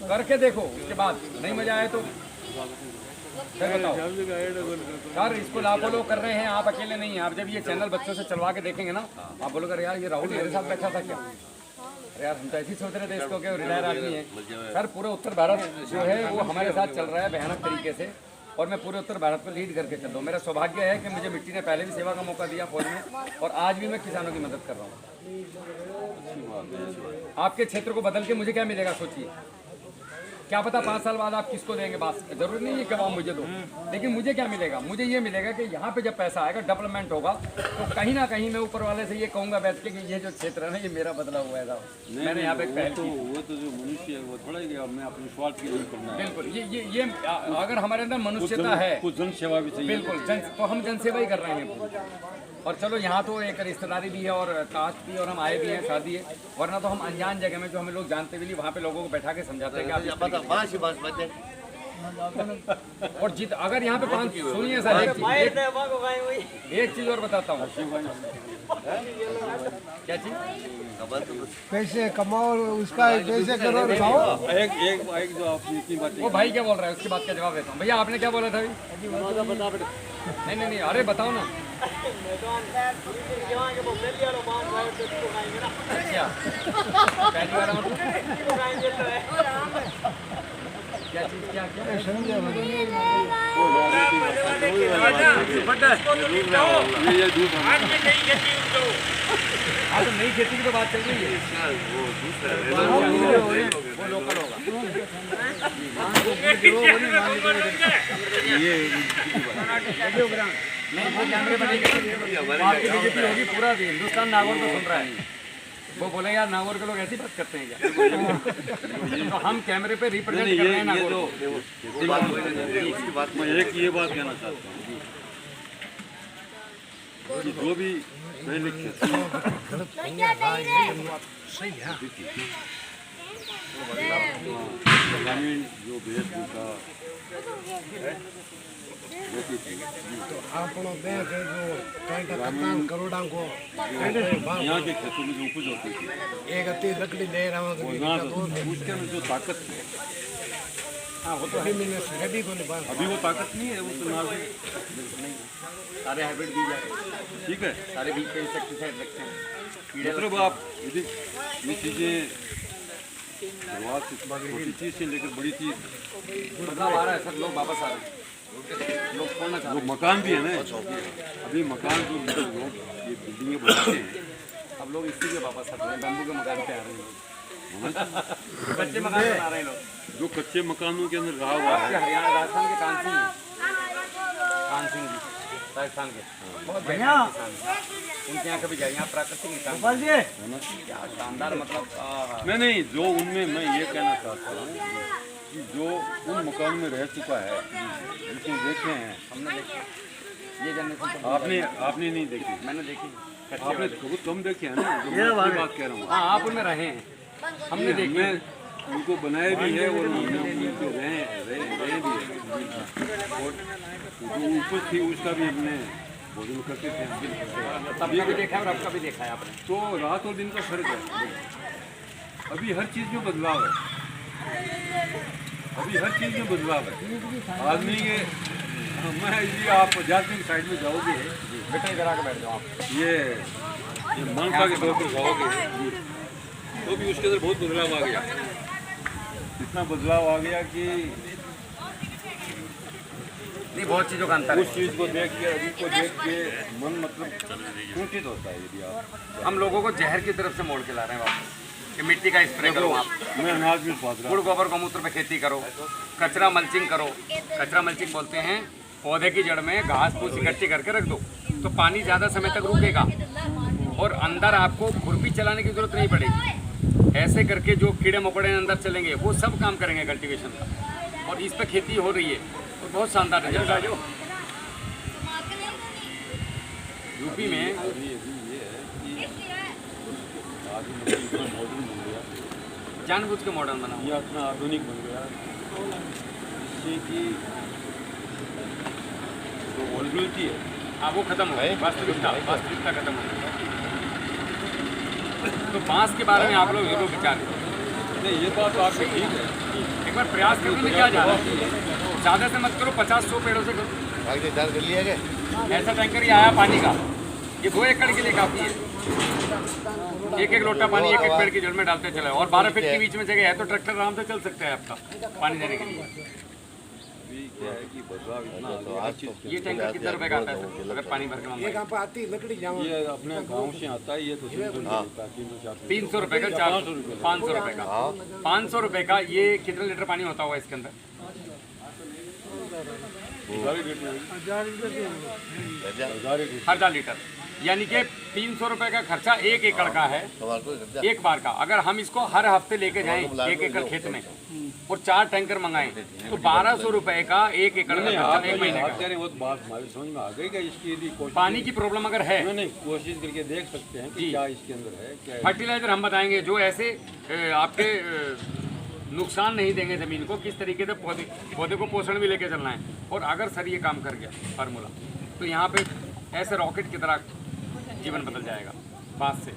करके देखो, उसके बाद नहीं मजा आए तो फिर बताओ। सर, इसको लाखों लोग कर रहे हैं, आप अकेले नहीं हैं। आप जब ये चैनल बच्चों से चलवा के देखेंगे ना, आप बोलोगे अरे यार ये राहुल मेरे साथ बैठा था क्या, अरे यार हम तो ऐसे ही सोच रहे थे इसको कि रिटायर आदमी है। सर, पूरे उत्तर भारत जो है वो हमारे साथ चल रहा है भयानक तरीके से, और मैं पूरे उत्तर भारत को लीड करके चल रहा हूँ। मेरा सौभाग्य है कि मुझे मिट्टी ने पहले भी सेवा का मौका दिया फौज में, और आज भी मैं किसानों की मदद कर रहा हूँ। आपके क्षेत्र को बदल के मुझे क्या मिलेगा सोचिए। क्या पता 5 साल बाद आप किसको देंगे, बस जरूरी नहीं है कि आप मुझे दो, लेकिन मुझे क्या मिलेगा, मुझे ये मिलेगा कि यहाँ पे जब पैसा आएगा, डेवलपमेंट होगा, तो कहीं ना कहीं मैं ऊपर वाले से ये कहूँगा बैठ के कि ये जो क्षेत्र है ना ये मेरा बदला हुआ है साहब, मैंने यहाँ पे एक पहल की। वो तो जो मनुष्य है वो थोड़ा ही मैं अपने स्वार्थ के लिए करना है। बिल्कुल, ये अगर हमारे अंदर मनुष्यता है, कुछ जन सेवा भी चाहिए। बिल्कुल तो हम जनसेवा ही कर रहे हैं। और चलो यहाँ तो एक रिश्तेदारी भी है और कास्ट भी, और हम आए भी हैं, शादी है, वरना तो हम अनजान जगह में जो हमें लोग जानते भी नहीं, वहाँ पे लोगों को बैठा के समझाते हैं कि आप इस तरीके से। और जित अगर यहाँ पे 5 सुनिए सर, एक चीज़ और बताता हूँ। क्या चीज़? पैसे कमाओ, उसका पैसे करो और खाओ। एक जो आपने की बात वो भाई क्या बोल रहा है उसकी बात का जवाब देता हूँ। भैया आपने क्या बोला था अभी? नहीं, अरे बताओ ना। अच्छा, पहली बार क्या चीज़, क्या ये दूध हाँ, तो नई खेती की तो बात चल रही है, वो लोकल होगा। नहीं, वो कैमरे पर नहीं करेंगे, आपकी बीजेपी होगी, पूरा हिंदुस्तान नागौर को सुन रहा है, वो बोले यार नागौर के लोग ऐसी बात करते हैं क्या? तो हम कैमरे पे रिप्रेजेंट कर रहे हैं नागौर को। मैं एक ये बात कहना चाहता हूँ कि जो भी पहले ग्रामीण जो वेशभूषा रहती थी, यहाँ के खेतों में जो उपज होती थी, उसके अंदर जो ताकत है, हाँ वो तो है। अभी वो ताकत नहीं है, उस नाज में सारे हाइब्रिड बीज है, ठीक है। सारे बीज पे इंसेक्टिसाइड रखते हैं, मतलब आप यदि ये चीज़ें शुरुआत से छोटी चीज़ से लेकर बड़ी चीज़ बदलाव आ रहा है सर, लोग वापस आ रहे हैं, लोग छोड़ना चाह जो रहे मकान भी है ना, अभी मकान जो लोग ये बिल्डिंगें बनाते हैं, हैं। अब लोग इसी के वापस आ रहे हैं, बैम्बू के मकान पे आ रहे हैं लोग, कच्चे मकान बना रहे हैं लोग। जो कच्चे मकानों के अंदर रहा हुआ है। हरियाणा राजस्थान के कान सिंह जी राजस्थान के बहुत बढ़िया किसान हैं। उनके यहाँ कभी जाए, यहाँ प्राकृतिक इंसान क्या शानदार, मतलब नहीं, जो उनमें मैं ये कहना चाहता हूँ कि जो उन मकान में रह चुका है, जिसको देखे हैं हमने देखी, ये जनरेशन तो आपने नहीं देखी, मैंने देखी, आपने बहुत कम देखे हैं ना, जो मैं बात कह रहा हूँ। हाँ आप उनमें रहे हैं, हमने देखी, मैं उनको बनाया भी है और उनके रहे भी है, और जो उपज थी उसका भी हमने भोजन करते थे, तब का भी देखा है और अब का भी देखा है आपने। तो रात और दिन का फर्क है। अभी हर चीज़ में बदलाव है, अभी हर चीज़ में बदलाव है। आदमी के मैं यदि आप जासमीन साइड में जाओगे, बेटा इधर आके बैठ जाओ आप, ये मानसा के तौर पर जाओगे तो भी उसके अंदर बहुत बदलाव आ गया, इतना बदलाव आ गया कि नहीं बहुत चीज़ों का अंतर उस चीज़ को देख के, अभी को देख के मन मतलब कुंठित होता है। यदि आप, हम लोगों को जहर की तरफ से मोड़ के ला रहे हैं वापस, कि मिट्टी का स्प्रे करो आप, मैं अनाज में स्वाद रहा, गुड़ गोबर गौमूत्र पे खेती करो, कचरा मल्चिंग करो। कचरा मल्चिंग बोलते हैं, पौधे की जड़ में घास फूस इकट्ठी करके रख दो तो पानी ज़्यादा समय तक रुकेगा और अंदर आपको खुरपी चलाने की जरूरत नहीं पड़ेगी। ऐसे करके जो कीड़े मकोड़े अंदर चलेंगे वो सब काम करेंगे कल्टीवेशन का, और इस पर खेती हो रही है और बहुत शानदार रिजल्ट आ जाओ। यूपी में जानबूझ के मॉडर्न बना ये अपना आधुनिक बन गया, जिससे कि जो ओरिजिनलिटी है हाँ वो खत्म हो गई, वास्तविकता खत्म हो गई। तो बांस के बारे में आप लोग जरूर विचार करो। नहीं, ये बात आपकी ठीक है, एक बार प्रयास करने में क्या जा रहा है, ज़्यादा से मत करो, 50-100 पेड़ों से करो। ऐसा टैंकर ही आया पानी का, ये 2 एकड़ के लिए काफ़ी है। एक लोटा पानी एक पेड़ की जड़ में डालते चले, और 12 फीट के बीच में जगह है तो ट्रैक्टर आराम से चल सकता है आपका पानी देने के लिए। अभी क्या है कि बदलाव इतना आ गया हर चीज़ के ये टैंकर कितने रुपए का आता है सर, अगर पानी भर के मंगवाएं? यहाँ पर आती लकड़ी जाओ ये अपने गांव से आता है, ये तो 300 रुपए का, 500 रुपए का, 500 रुपए का। ये कितने लीटर पानी होता होगा इसके अंदर? 1000 लीटर, यानी कि 300 रुपए का खर्चा 1 एकड़ का है, एक बार का। अगर हम इसको हर हफ्ते लेके जाएं 1 एकड़ खेत में और 4 टैंकर मंगाएं तो 1200 रुपए का 1 एकड़ का खर्चा 1 महीने का। वो तो बात हमारी समझ में आ गई कि इसकी यदि कोशिश पानी की प्रॉब्लम अगर है, नहीं कोशिश करके देख सकते हैं कि क्या इसके अंदर है, क्या है। फर्टिलाइजर हम बताएंगे जो ऐसे आपके नुकसान नहीं देंगे ज़मीन को, किस तरीके से पौधे को पोषण भी लेके चलना है। और अगर सर ये काम कर गया फार्मूला, तो यहाँ पे ऐसे रॉकेट की तरह जीवन बदल जाएगा बात से।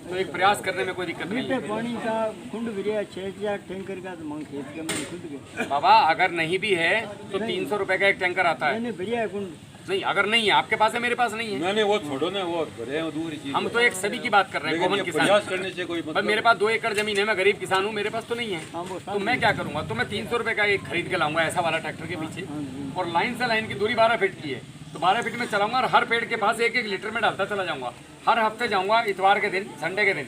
तो एक प्रयास करने में कोई दिक्कत नहीं है पानी का कुंड गिरा 6000 टैंकर का, तो मांग खेत के में खुद गए बाबा। अगर नहीं भी है तो 300 रुपए का एक टैंकर आता है। नहीं बढ़िया है कुंड। नहीं, अगर नहीं है आपके पास है, मेरे पास नहीं है। नहीं वो छोड़ो ना, वो बड़े दूसरी चीज। हम तो एक सभी की बात कर रहे हैं, कॉमन किसान। प्रयास करने से कोई भाई मेरे पास 2 एकड़ जमीन है, मैं गरीब किसान हूँ, मेरे पास तो नहीं है, तो मैं क्या करूँगा? तो मैं 300 रुपए का एक खरीद के लाऊंगा ऐसा वाला ट्रैक्टर के पीछे, और लाइन से लाइन की दूरी 12 फीट की है, तो 12 फीट में चलाऊंगा और हर पेड़ के पास 1-1 लीटर में डालता चला जाऊंगा। हर हफ्ते जाऊंगा इतवार के दिन, संडे के दिन,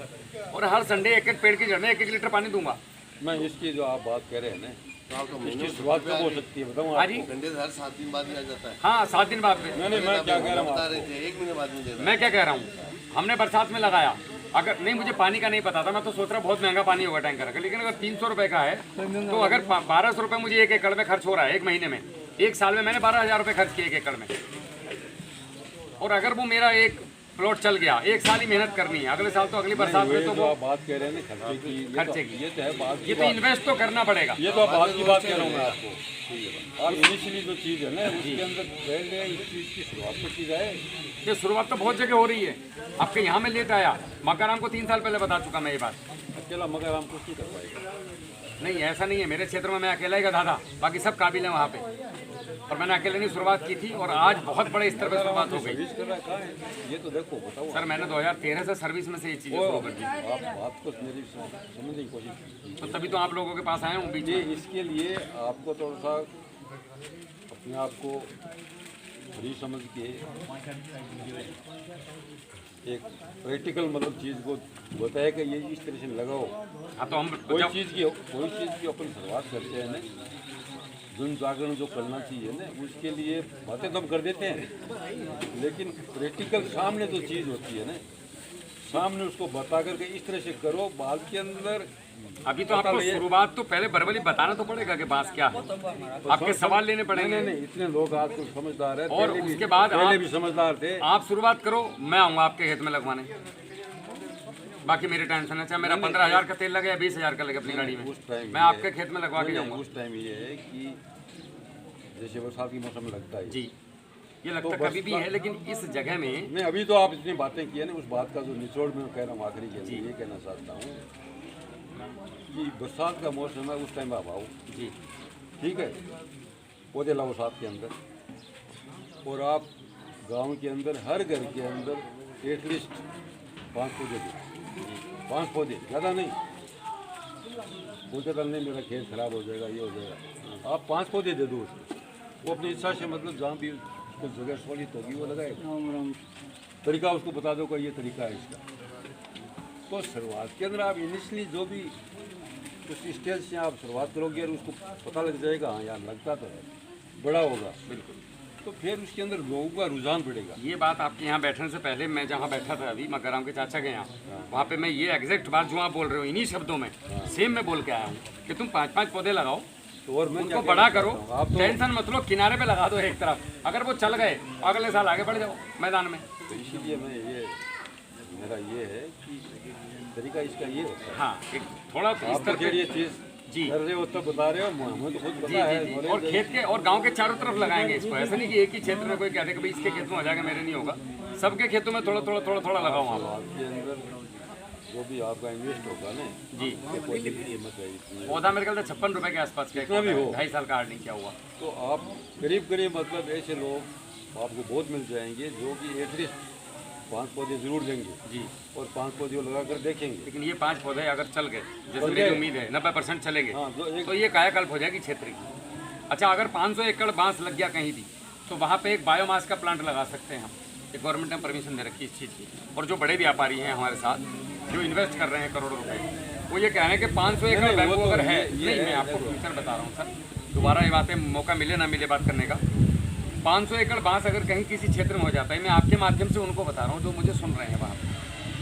और हर संडे 1-1 पेड़ की जड़ में 1-1 लीटर पानी दूंगा। मैं इसकी जो आप बात कह रहे हैं ना, इसकी शुरुआत कब हो सकती है बताऊँ हाँ जी, हर 7 दिन बाद में आ जाता है। हाँ 7 दिन बाद में। नहीं मैं क्या कह रहा हूँ बता रहे थे 1 महीने बाद में देना। मैं क्या कह रहा हूँ, हमने बरसात में लगाया, अगर नहीं मुझे पानी का नहीं पता था, मैं तो सोच रहा बहुत महंगा पानी होगा टैंकर का, लेकिन अगर 300 रुपए का है तो अगर 1200 रुपये मुझे 1 एकड़ में खर्च हो रहा है 1 महीने में, 1 साल में मैंने 12,000 रुपये खर्च किए 1 एकड़ में। और अगर वो मेरा एक प्लॉट चल गया, 1 साल ही मेहनत करनी है, अगले साल तो अगली बरसात में तो जो वो आप बात कह रहे हैं ना खर्चे की, ये तो है बात की ये तो बात। इन्वेस्ट तो करना पड़ेगा। ये तो आप बात की बात कह रहा हूँ मैं आपको। और इनिशियली जो चीज़ है ना उसके अंदर पहले इस चीज़ की शुरुआत तो की जाए। ये शुरुआत तो बहुत जगह हो रही है, आपके यहाँ में लेट आया, मकाराम को 3 साल पहले बता चुका मैं ये बात। अकेला मगर हम कुछ नहीं कर पाएगा। नहीं ऐसा नहीं है, मेरे क्षेत्र में मैं अकेला ही गधा था, बाकी सब काबिल हैं वहाँ पे, और मैंने अकेले नहीं शुरुआत की थी, और आज बहुत बड़े स्तर पर शुरुआत हो गई। सर्विस कर रहा है कहाँ है? ये तो देखो बताओ। सर मैंने 2013 से सर्विस में से ये चीज़ें शुरू कर दी, आप बात को मेरी समझने की कोशिश कीजिए। तो तभी तो आप लोगों के पास आए हूँ बीच ये में। इसके लिए आपको थोड़ा सा अपने आप को फ्री समझ के एक प्रैक्टिकल मतलब चीज़ को बताया कि ये इस तरह से लगाओ। हाँ तो हम कोई चीज़ की अपन शुरुआत करते हैं ना, जन जागरण जो करना चाहिए ना, उसके लिए बातें तो हम कर देते हैं, लेकिन प्रैक्टिकल सामने जो चीज़ होती है ना, सामने उसको बता करके इस तरह से करो, बाद के अंदर अभी तो आपको शुरुआत तो पहले बरबली बताना तो पड़ेगा कि बात क्या है, आपके सवाल लेने पड़ेंगे। नहीं इतने लोग आजकल समझदार है, और पहले भी- उसके बाद पहले आप- भी समझदार थे। आप शुरुआत करो, मैं आऊँगा आपके खेत में लगवाने, बाकी मेरी टेंशन है, चाहे मेरा 15,000 का तेल लगे या 20,000 का लगे अपनी गाड़ी में, उस टाइम मैं आपके खेत में लगवा के जाऊँगा। उस टाइम ये है कि जैसे बरसात के मौसम में लगता है जी, ये लगता कभी भी है, लेकिन इस जगह में नहीं, अभी तो आप इतनी बातें की है ना, उस बात का जो निचोड़ में कह रहा हूँ आखिरी के लिए ये कहना चाहता हूँ कि बरसात का मौसम है, उस टाइम आप आओ जी, ठीक है, पौधे लाओ साथ के अंदर, और आप गांव के अंदर हर घर के अंदर एटलीस्ट 5 पौधे दो, 5 पौधे, ज़्यादा नहीं। बोलते कल नहीं मेरा खेत खराब हो जाएगा, ये हो जाएगा, आप 5 पौधे दे दो उसको, वो अपनी इच्छा से मतलब जहाँ भी उसको जगह सोलित होगी वो लगाएगा। तरीका उसको बता दो कि ये तरीका है इसका। तो शुरुआत के अंदर आप इनिशियली जो भी उस स्टेज से आप शुरुआत करोगे और उसको पता लग जाएगा, हाँ यार लगता तो है, बड़ा होगा बिल्कुल, तो फिर उसके अंदर लोगों का रुझान बढ़ेगा। ये बात आपके यहाँ बैठने से पहले मैं जहाँ बैठा था अभी मकाराम के चाचा के यहाँ, वहाँ पे मैं ये एग्जैक्ट बात जो आप बोल रहे हो इन्हीं शब्दों में सेम मैं बोल के आया हूँ कि तुम 5-5 पौधे लगाओ, तो और मैं उनको बड़ा करो, टेंशन मत लो, किनारे पे लगा दो एक तरफ, अगर वो चल गए अगले साल आगे बढ़ जाओ मैदान में। तो इसीलिए मैं ये मेरा ये है कि तरीका इसका ये होता है। हाँ, एक थोड़ा इस आप स्तर पे ये चीज़ जी कर रहे हो तो बता रहे हो, हमें तो खुद जी पता है, जी, knowledge और है। खेत के और गांव के चारों तरफ लगाएंगे इसको, ऐसा नहीं कि एक ही क्षेत्र में कोई कहते कि भाई इसके खेत में हो जाएगा मेरे नहीं होगा, सबके खेतों में थोड़ा थोड़ा थोड़ा थोड़ा लगाओ वहाँ आपके अंदर जो भी आपका इन्वेस्ट होगा ना, जी। कोई कीमत है इतनी, पौधा मेरे ख्याल से 56 रुपए के आसपास का जितना भी हो। 2.5 साल का हार्डनिंग किया हुआ। तो आप करीब करीब मतलब ऐसे लोग आपको बहुत मिल जाएंगे जो कि एटलीस्ट 5 पौधे जरूर देंगे जी, और 5 पौधे लगा कर देखेंगे। लेकिन ये 5 पौधे अगर चल गए जैसे चल मेरी गए। उम्मीद है 90% चलेंगे, हाँ, जो एक तो ये कायाकल्प हो जाएगी क्षेत्र की। अच्छा, अगर 500 एकड़ बांस लग गया कहीं भी तो वहाँ पे एक बायोमास का प्लांट लगा सकते हैं हम। ये गवर्नमेंट ने परमिशन दे रखी है इस चीज़ की। और जो बड़े व्यापारी हैं हमारे साथ जो इन्वेस्ट कर रहे हैं करोड़ों रुपए, वो ये कह रहे हैं कि 500 एकड़ बैम्बू अगर है, नहीं मैं आपको फ्यूचर बता रहा हूँ सर, दोबारा ये बातें मौका मिले ना मिले बात करने का। 500 एकड़ बांस अगर कहीं किसी क्षेत्र में हो जाता है, मैं आपके माध्यम से उनको बता रहा हूँ जो मुझे सुन रहे हैं, वहाँ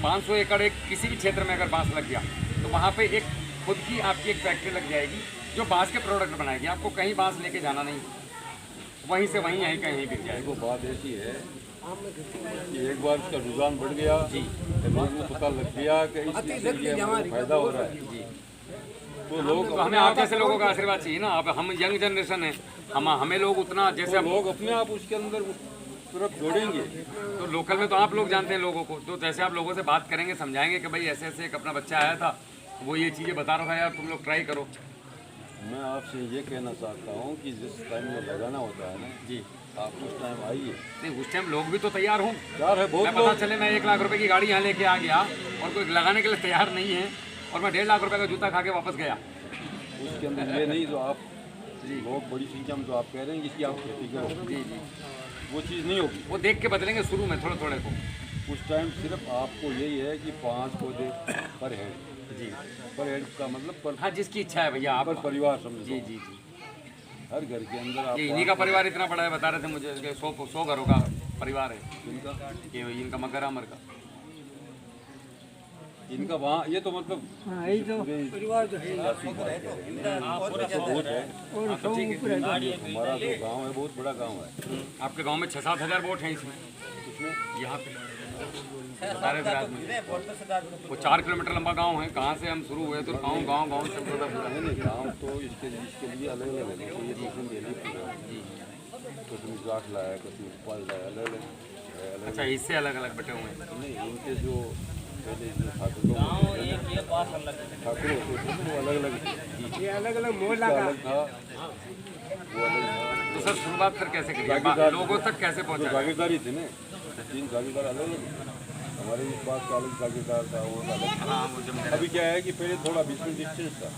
500 एकड़ एक किसी भी क्षेत्र में अगर बांस लग गया तो वहाँ पे एक खुद की आपकी एक फैक्ट्री लग जाएगी जो बांस के प्रोडक्ट बनाएगी। आपको कहीं बांस लेके जाना नहीं, वहीं से वहीं यहीं कहीं बिक जाएगा। देखो बात ऐसी है कि एक बार इसका रुझान बढ़ गया जी, तो लोगों को पता लग गया कि इससे फायदा हो रहा है जी, तो लोग तो हमें आप जैसे लोगों का आशीर्वाद चाहिए ना। अब हम यंग जनरेशन है, हमें लोग उतना जैसे लोग अपने आप उसके अंदर उस तरफ जोड़ेंगे। तो लोकल में तो आप लोग जानते हैं लोगों को, तो जैसे आप लोगों से बात करेंगे, समझाएंगे कि भाई ऐसे ऐसे एक अपना बच्चा आया था, वो ये चीज़ें बता रहा था यार, तुम लोग ट्राई करो। मैं आपसे ये कहना चाहता हूँ कि जिस टाइम में लगाना होता है ना जी, आप उस टाइम आइए। नहीं उस टाइम लोग भी तो तैयार हों। यार है बहुत मैं पता चले मैं 1 लाख रुपए की गाड़ी यहाँ लेके आ गया और कोई लगाने के लिए तैयार नहीं है और मैं 1.5 लाख रुपए का जूता खा के वापस गया। उसके अंदर ये नहीं जो आप लोग बड़ी संख्या में जो आप कह रहे हैं कि आप खेती करो, जी जी, वो चीज़ नहीं होगी। वो देख के बदलेंगे शुरू में थोड़े थोड़े को। उस टाइम सिर्फ आपको यही है कि 5 पौधे पर हेड जी, पर हेड का मतलब पर हाँ, जिसकी इच्छा है भैया आप। पर परिवार समझो। जी जी जी, हर घर के अंदर आप ये इन्हीं का परिवार इतना बड़ा है, बता रहे थे मुझे कि 100 घरों का परिवार है इनका ये इनका मगर अमर का। इनका वहाँ ये तो मतलब यही तो परिवार जो है बहुत है। और सब ऊपर है। हमारा जो गांव है बहुत बड़ा गांव है। आपके गांव में 6-7 हज़ार वोट हैं इसमें, यहाँ पे बता रहे थे रात में। वो 4 किलोमीटर लंबा गांव है। कहाँ से हम शुरू हुए तो गांव गांव गांव से पूरा पूरा नहीं नहीं गाँव तो इसके लिए अलग अलग है। तो ये किस्म ले ली कुछ जाट लाया कुछ पाल लाया अलग अलग। अच्छा, इससे अलग अलग बटे हुए हैं। नहीं इनके जो पहले जो ठाकुर लोग होते थे वो अलग अलग, ये अलग अलग मोहल्ला का अलग था वो अलग था। तो सर शुरुआत फिर कैसे करी, जागीरदार लोगों तक कैसे जो पहुँचा? जागीरदारी थे ना, 3 जागीरदार अलग अलग। हमारे इस बात का अलग जागीरदार था, वो अलग था। हाँ, वो जब अभी क्या है कि पहले थोड़ा 20 मिनट डिस्टेंस था,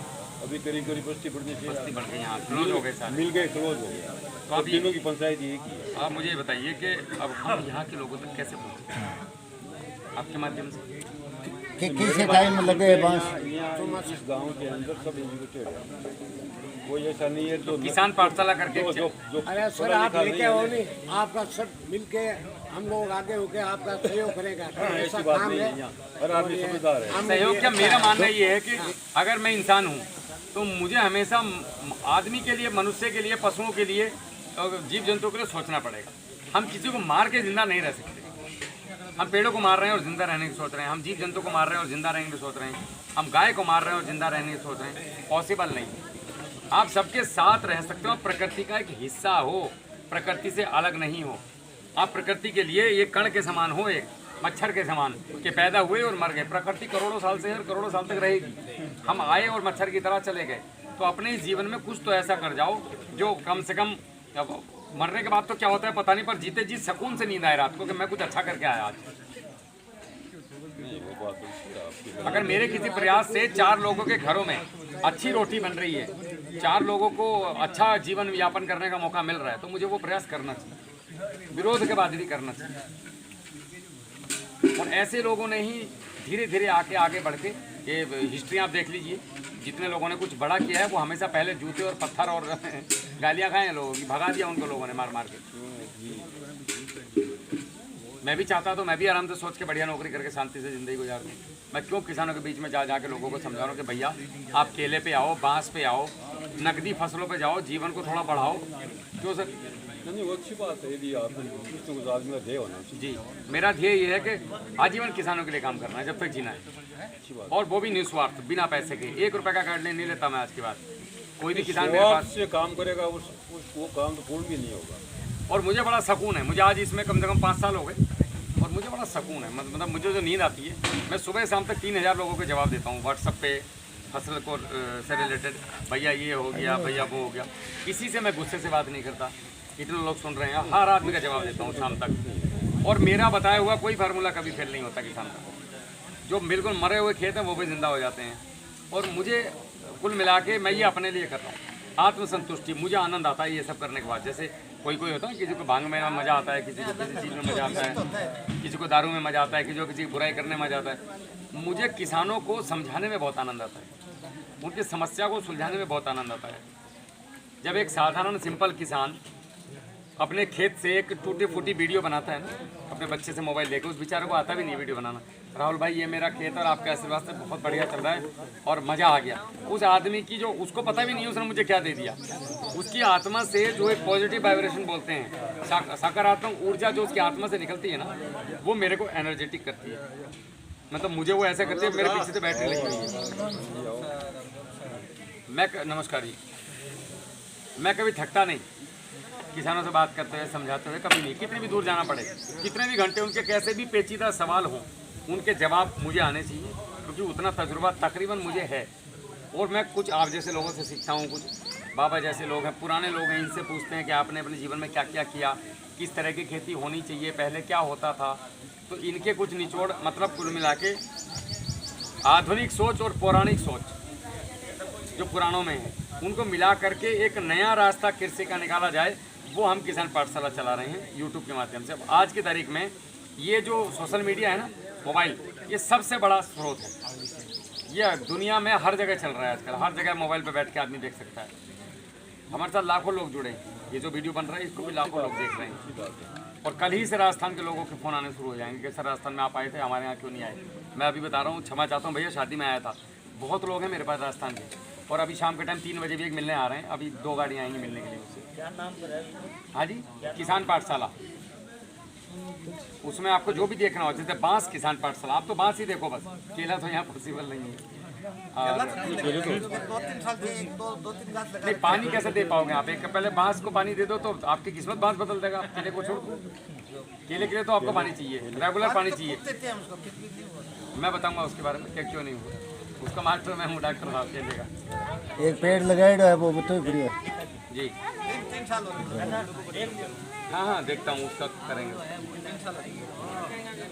अभी करीब करीब बस्ती बढ़ने से बढ़ गए, यहाँ क्लोज हो गए सारे। मिल गए, क्लोज हो गया। तो अब तीनों की पंचायत एक ही है। आप मुझे ये बताइए कि अब हम यहाँ के लोगों तक कैसे पहुँचे आपके माध्यम से? कि किसी टाइम लगे बांस यहाँ इस गांव के अंदर सब एजुकेटेड है, कोई ऐसा नहीं है जो किसान पाठशाला करके जो अरे सर आप लेके आओ नहीं, आपका सब मिलके हम लोग आगे होके आपका सहयोग करेगा। ऐसी बात नहीं है। यहाँ हर आदमी समझदार है। सहयोग क्या, मेरा मानना ये है कि अगर मैं इंसान हूँ तो मुझे हमेशा आदमी के लिए, मनुष्य के लिए, पशुओं के लिए और जीव जंतुओं के लिए सोचना पड़ेगा। हम किसी को मार के जिंदा नहीं रह सकते। हम पेड़ों को मार रहे हैं और जिंदा रहने की सोच रहे हैं, हम जीव जंतु को मार रहे हैं और जिंदा रहने की सोच रहे हैं, हम गाय को मार रहे हैं और जिंदा रहने की सोच रहे हैं। पॉसिबल नहीं। आप सबके साथ रह सकते हो, प्रकृति का एक हिस्सा हो, प्रकृति से अलग नहीं हो। आप प्रकृति के लिए ये कण के समान हो, एक मच्छर के समान कि पैदा हुए और मर गए। प्रकृति करोड़ों साल से और करोड़ों साल तक रहेगी। हम आए और मच्छर की तरह चले गए। तो अपने इस जीवन में कुछ तो ऐसा कर जाओ जो कम से कम, अब मरने के बाद तो क्या होता है पता नहीं, पर जीते जी सुकून से नींद आए रात को कि मैं कुछ अच्छा करके आया आज। अगर मेरे किसी प्रयास से 4 लोगों के घरों में अच्छी रोटी बन रही है, 4 लोगों को अच्छा जीवन यापन करने का मौका मिल रहा है, तो मुझे वो प्रयास करना चाहिए, विरोध के बाद भी करना चाहिए। और ऐसे लोगों ने ही धीरे धीरे आगे बढ़ के, ये हिस्ट्री आप देख लीजिए, जितने लोगों ने कुछ बड़ा किया है वो हमेशा पहले जूते और पत्थर और गालियाँ खाए हैं लोगों की, भगा दिया उनको लोगों ने मार मार के। मैं भी चाहता तो मैं भी आराम से सोच के बढ़िया नौकरी करके शांति से ज़िंदगी गुजार दूँ। मैं क्यों किसानों के बीच में जा के लोगों को समझा रहा हूँ कि भैया आप केले पे आओ, बांस पे आओ, नकदी फसलों पे जाओ, जीवन को थोड़ा बढ़ाओ। क्यों सर? नहीं वो अच्छी बात है, यदि आप आदमी का ध्येय होना चाहिए। जी, मेरा ध्येय ये है कि आजीवन किसानों के लिए काम करना है जब तक जीना है, और वो भी निस्वार्थ, बिना पैसे के। 1 रुपये का कार्ड नहीं लेता मैं आज के बाद। कोई भी किसान मेरे पास से काम करेगा वो काम तो पूर्ण भी नहीं होगा। और मुझे बड़ा सुकून है, मुझे आज इसमें कम से कम 5 साल हो गए और मुझे बड़ा सुकून है। मतलब मुझे जो नींद आती है, मैं सुबह शाम तक 3000 लोगों के जवाब देता हूँ व्हाट्सएप पे, फसल को से रिलेटेड, भैया ये हो गया, भैया वो हो गया। किसी से मैं गुस्से से बात नहीं करता। इतने लोग सुन रहे हैं, हर आदमी का जवाब देता हूँ शाम तक। और मेरा बताया हुआ कोई फार्मूला कभी फेल नहीं होता किसान का। जो बिल्कुल मरे हुए खेत हैं वो भी जिंदा हो जाते हैं। और मुझे कुल मिला के मैं ये अपने लिए कर रहा हूँ। आत्मसंतुष्टि, मुझे आनंद आता है ये सब करने के बाद। जैसे कोई कोई होता है किसी को भांग में मज़ा आता है, किसी को किसी चीज़ में मज़ा आता है, किसी को दारू में मज़ा आता है, किसी को किसी की बुराई करने में मज़ा आता है। मुझे किसानों को समझाने में बहुत आनंद आता है, उनकी समस्या को सुलझाने में बहुत आनंद आता है। जब एक साधारण सिंपल किसान अपने खेत से एक टूटी फूटी वीडियो बनाता है ना, अपने बच्चे से मोबाइल लेकर, उस बेचारे को आता भी नहीं वीडियो बनाना, राहुल भाई ये मेरा खेत और आपके आशीर्वाद से बहुत बढ़िया चल रहा है और मज़ा आ गया। उस आदमी की जो, उसको पता भी नहीं उसने मुझे क्या दे दिया, उसकी आत्मा से जो एक पॉजिटिव वाइब्रेशन बोलते हैं, सकारात्मक ऊर्जा जो उसकी आत्मा से निकलती है ना, वो मेरे को एनर्जेटिक करती है। मतलब मुझे वो ऐसा करती है, मेरे पीछे से बैटरी लगी हुई है। नमस्कार जी, मैं कभी थकता नहीं किसानों से बात करते हुए, समझाते हुए, कभी नहीं। कितने भी दूर जाना पड़े, कितने भी घंटे, उनके कैसे भी पेचीदा सवाल हों, उनके जवाब मुझे आने चाहिए, क्योंकि उतना तजुर्बा तकरीबन मुझे है। और मैं कुछ आप जैसे लोगों से सीखता हूँ, कुछ बाबा जैसे लोग हैं, पुराने लोग हैं, इनसे पूछते हैं कि आपने अपने जीवन में क्या क्या किया, किस तरह की खेती होनी चाहिए, पहले क्या होता था। तो इनके कुछ निचोड़, मतलब कुल मिला के आधुनिक सोच और पौराणिक सोच जो पुराणों में है, उनको मिला करके एक नया रास्ता कृषि का निकाला जाए, वो हम किसान पाठशाला चला रहे हैं यूट्यूब के माध्यम से। अब आज की तारीख में ये जो सोशल मीडिया है ना, मोबाइल, ये सबसे बड़ा स्रोत है। ये दुनिया में हर जगह चल रहा है आजकल, हर जगह मोबाइल पे बैठ के आदमी देख सकता है। हमारे साथ लाखों लोग जुड़े हैं, ये जो वीडियो बन रहा है इसको भी लाखों लोग देख रहे हैं। और कल ही से राजस्थान के लोगों के फ़ोन आने शुरू हो जाएंगे कि सर राजस्थान में आप आए थे, हमारे यहाँ क्यों नहीं आए। मैं अभी बता रहा हूँ, क्षमा चाहता हूँ भैया, शादी में आया था। बहुत लोग हैं मेरे पास राजस्थान के, और अभी शाम के टाइम 3 बजे भी एक मिलने आ रहे हैं। अभी 2 गाड़ियाँ आएंगी मिलने के लिए मुझसे। क्या नाम पर है? हाँ जी, किसान पाठशाला। उसमें आपको जो भी देखना हो, जैसे बांस किसान पाठशाला, आप तो बांस ही देखो बस, केला तो यहाँ पॉसिबल नहीं है। और नहीं, पानी कैसे दे पाओगे आप? एक पहले बांस को पानी दे दो तो आपकी किस्मत बांस बदल देगा। केले को छोड़ दो, केले के लिए तो आपको पानी चाहिए, रेगुलर पानी चाहिए। मैं बताऊंगा उसके बारे में, क्या क्यों नहीं हुआ। उसका मास्टर मैं हूँ, डॉक्टर साहब केले का। एक पेड़ लगाएगा है वो बताओ बढ़िया जी। 3 साल हो गए। हाँ हाँ, देखता हूँ, उसका करेंगे।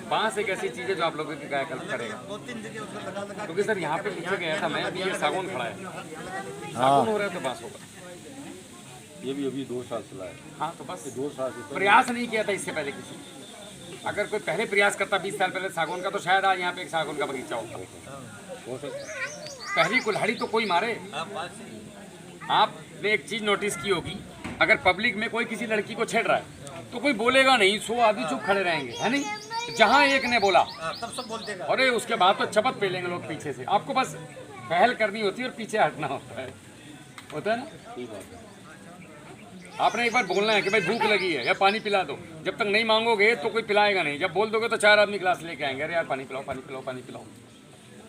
बांस एक ऐसी चीज़ है जो आप लोगों की कायाकल्प करेगा। 2-3 जगह उसको लगा लगा क्योंकि सर यहाँ पे पीछे गया था मैं, अभी ये सागौन खड़ा है, सागौन हो रहा है तो बांस होगा। ये भी अभी 2 साल चला है। हाँ, तो बस 2 साल से प्रयास नहीं किया था इससे पहले किसी। अगर कोई पहले प्रयास करता 20 साल पहले सागौन का, तो शायद आज यहाँ पे एक सागौन का बगीचा होगा। हो सकता है। पहली कुल्हाड़ी तो कोई मारे। आपने एक चीज़ नोटिस की होगी, अगर पब्लिक में कोई किसी लड़की को छेड़ रहा है तो कोई बोलेगा नहीं, 100 आदमी चुप खड़े रहेंगे, है नहीं? जहाँ एक ने बोला तब सब बोलते हैं। अरे उसके बाद तो चपत पे लेंगे लोग पीछे से। आपको बस पहल करनी होती है और पीछे हटना होता है ना। आपने एक बार बोलना है कि भाई भूख लगी है या पानी पिला दो। जब तक नहीं मांगोगे तो कोई पिलाएगा नहीं। जब बोल दोगे तो 4 आदमी गिलास लेके आएंगे, अरे यार पानी पिलाओ, पानी पिलाओ, पानी पिलाओ।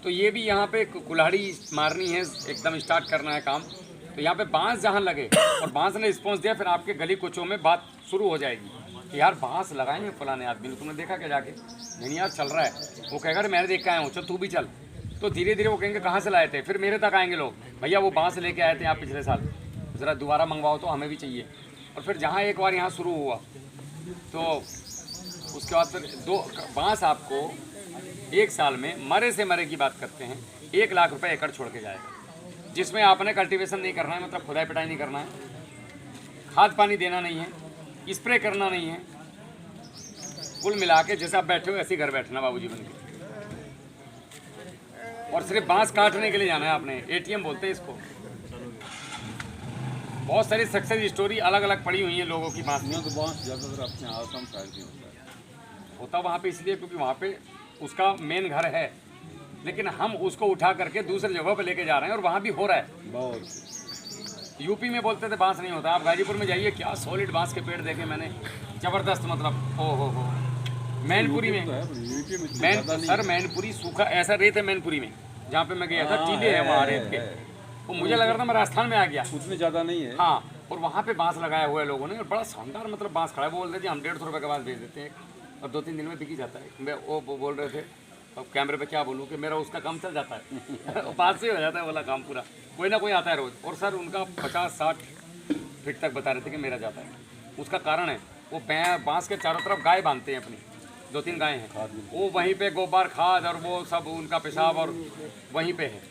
तो ये भी यहाँ पे कुल्हाड़ी मारनी है, एकदम स्टार्ट करना है काम। तो यहाँ पे बांस जहाँ लगे और बांस ने रिस्पॉन्स दिया, फिर आपके गली कुचों में बात शुरू हो जाएगी कि यार बांस लगाए हैं फलाने आदमी ने, तुमने देखा क्या जाके? नहीं यार चल रहा है। वो कहेगा अरे मैंने देख के आया हूँ, चल तू भी चल। तो धीरे धीरे वो कहेंगे कहाँ से लाए थे, फिर मेरे तक आएंगे लोग, भैया वो बांस लेके आए थे आप पिछले साल, ज़रा दोबारा मंगवाओ तो हमें भी चाहिए। और फिर जहाँ एक बार यहाँ शुरू हुआ तो उसके बाद फिर 2 बांस आपको 1 साल में मरे से मरे की बात करते हैं 1 लाख रुपए एकड़ छोड़ के जाएगा, जिसमें आपने कल्टीवेशन नहीं करना है, मतलब खुदाई पिटाई नहीं करना है, खाद पानी देना नहीं है, स्प्रे करना नहीं है। कुल मिला के जैसे आप बैठे हो ऐसे ही घर बैठना बाबूजी बन के, और सिर्फ बांस काटने के लिए जाना है आपने। ATM बोलते हैं इसको। बहुत सारी सक्सेस स्टोरी अलग अलग पड़ी हुई हैं लोगों की बांस में। तो बांस ज़्यादातर अपने आसाम साइड में होता वहाँ पे इसलिए क्योंकि वहाँ पे उसका मेन घर है, लेकिन हम उसको उठा करके दूसरी जगह पे लेके जा रहे हैं और वहाँ भी हो रहा है। बहुत। यूपी में बोलते थे बांस नहीं होता, आप गाजीपुर में जाइए, क्या सॉलिड बांस के पेड़ देखे मैंने, जबरदस्त। मतलब हो मैनपुरी में, सर मैनपुरी सूखा ऐसा रेत है मैनपुरी में, जहाँ पे मैं गया था टीले है वहाँ रेत के। वो मुझे लग रहा था मैं राजस्थान में आ गया। उतने ज़्यादा नहीं है। हाँ, और वहाँ पे बांस लगाया हुआ है लोगों ने, और बड़ा शानदार मतलब बांस खड़ा है। वो बोल रहे थे हम 150 रुपये का बांस भेज देते हैं और 2-3 दिन में बिक ही जाता है। वो बोल रहे थे, अब कैमरे पे क्या बोलूँ कि मेरा उसका काम चल जाता है पास से हो जाता है वाला काम पूरा, कोई ना कोई आता है रोज़। और सर उनका 50-60 फीट तक बता रहे थे कि मेरा जाता है। उसका कारण है वो बांस के चारों तरफ गाय बांधते हैं अपनी, 2-3 गायें हैं, वो वहीं पे गोबर खाद और वो सब उनका पेशाब और वहीं पे है,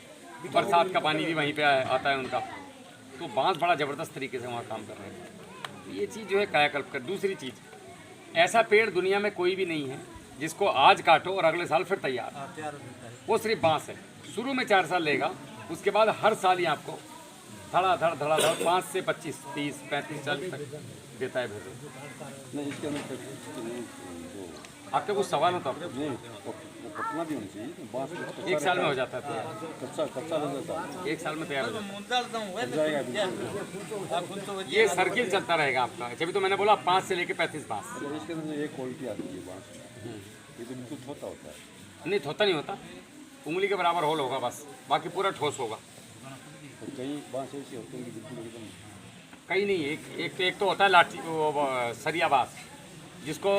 बरसात का पानी भी वहीं पे आता है उनका। तो बांस बड़ा ज़बरदस्त तरीके से वहाँ काम कर रहे हैं। ये चीज़ जो है कायाकल्प कर। दूसरी चीज़, ऐसा पेड़ दुनिया में कोई भी नहीं है जिसको आज काटो और अगले साल फिर तैयार, वो सिर्फ बांस है। शुरू में 4 साल लेगा, उसके बाद हर साल ही आपको धड़ाधड़ 5 से 25, 30, 35, 40 तक देता है भेजे। नहीं, इसके अंदर आपके कुछ सवाल हो तो आप नहीं, वो पटना भी होनी चाहिए। बांस 1 साल में हो जाता है तैयार, कच्चा लग जाता है। 1 साल में तैयार हो जाता जाएगा है। ये सर्किल चलता रहेगा आपका। जब तो मैंने बोला 5 से लेके 35 बांस। अच्छा, इसके अंदर एक क्वालिटी आती है बांस, ये तो बिल्कुल छोटा होता है। नहीं, थोता नहीं होता, उंगली के बराबर होल होगा बस, बाकी पूरा ठोस होगा। तो कई बांस ऐसे होते हैं कि बिल्कुल एकदम कहीं नहीं, एक तो होता है लाठी, सरिया बांस, जिसको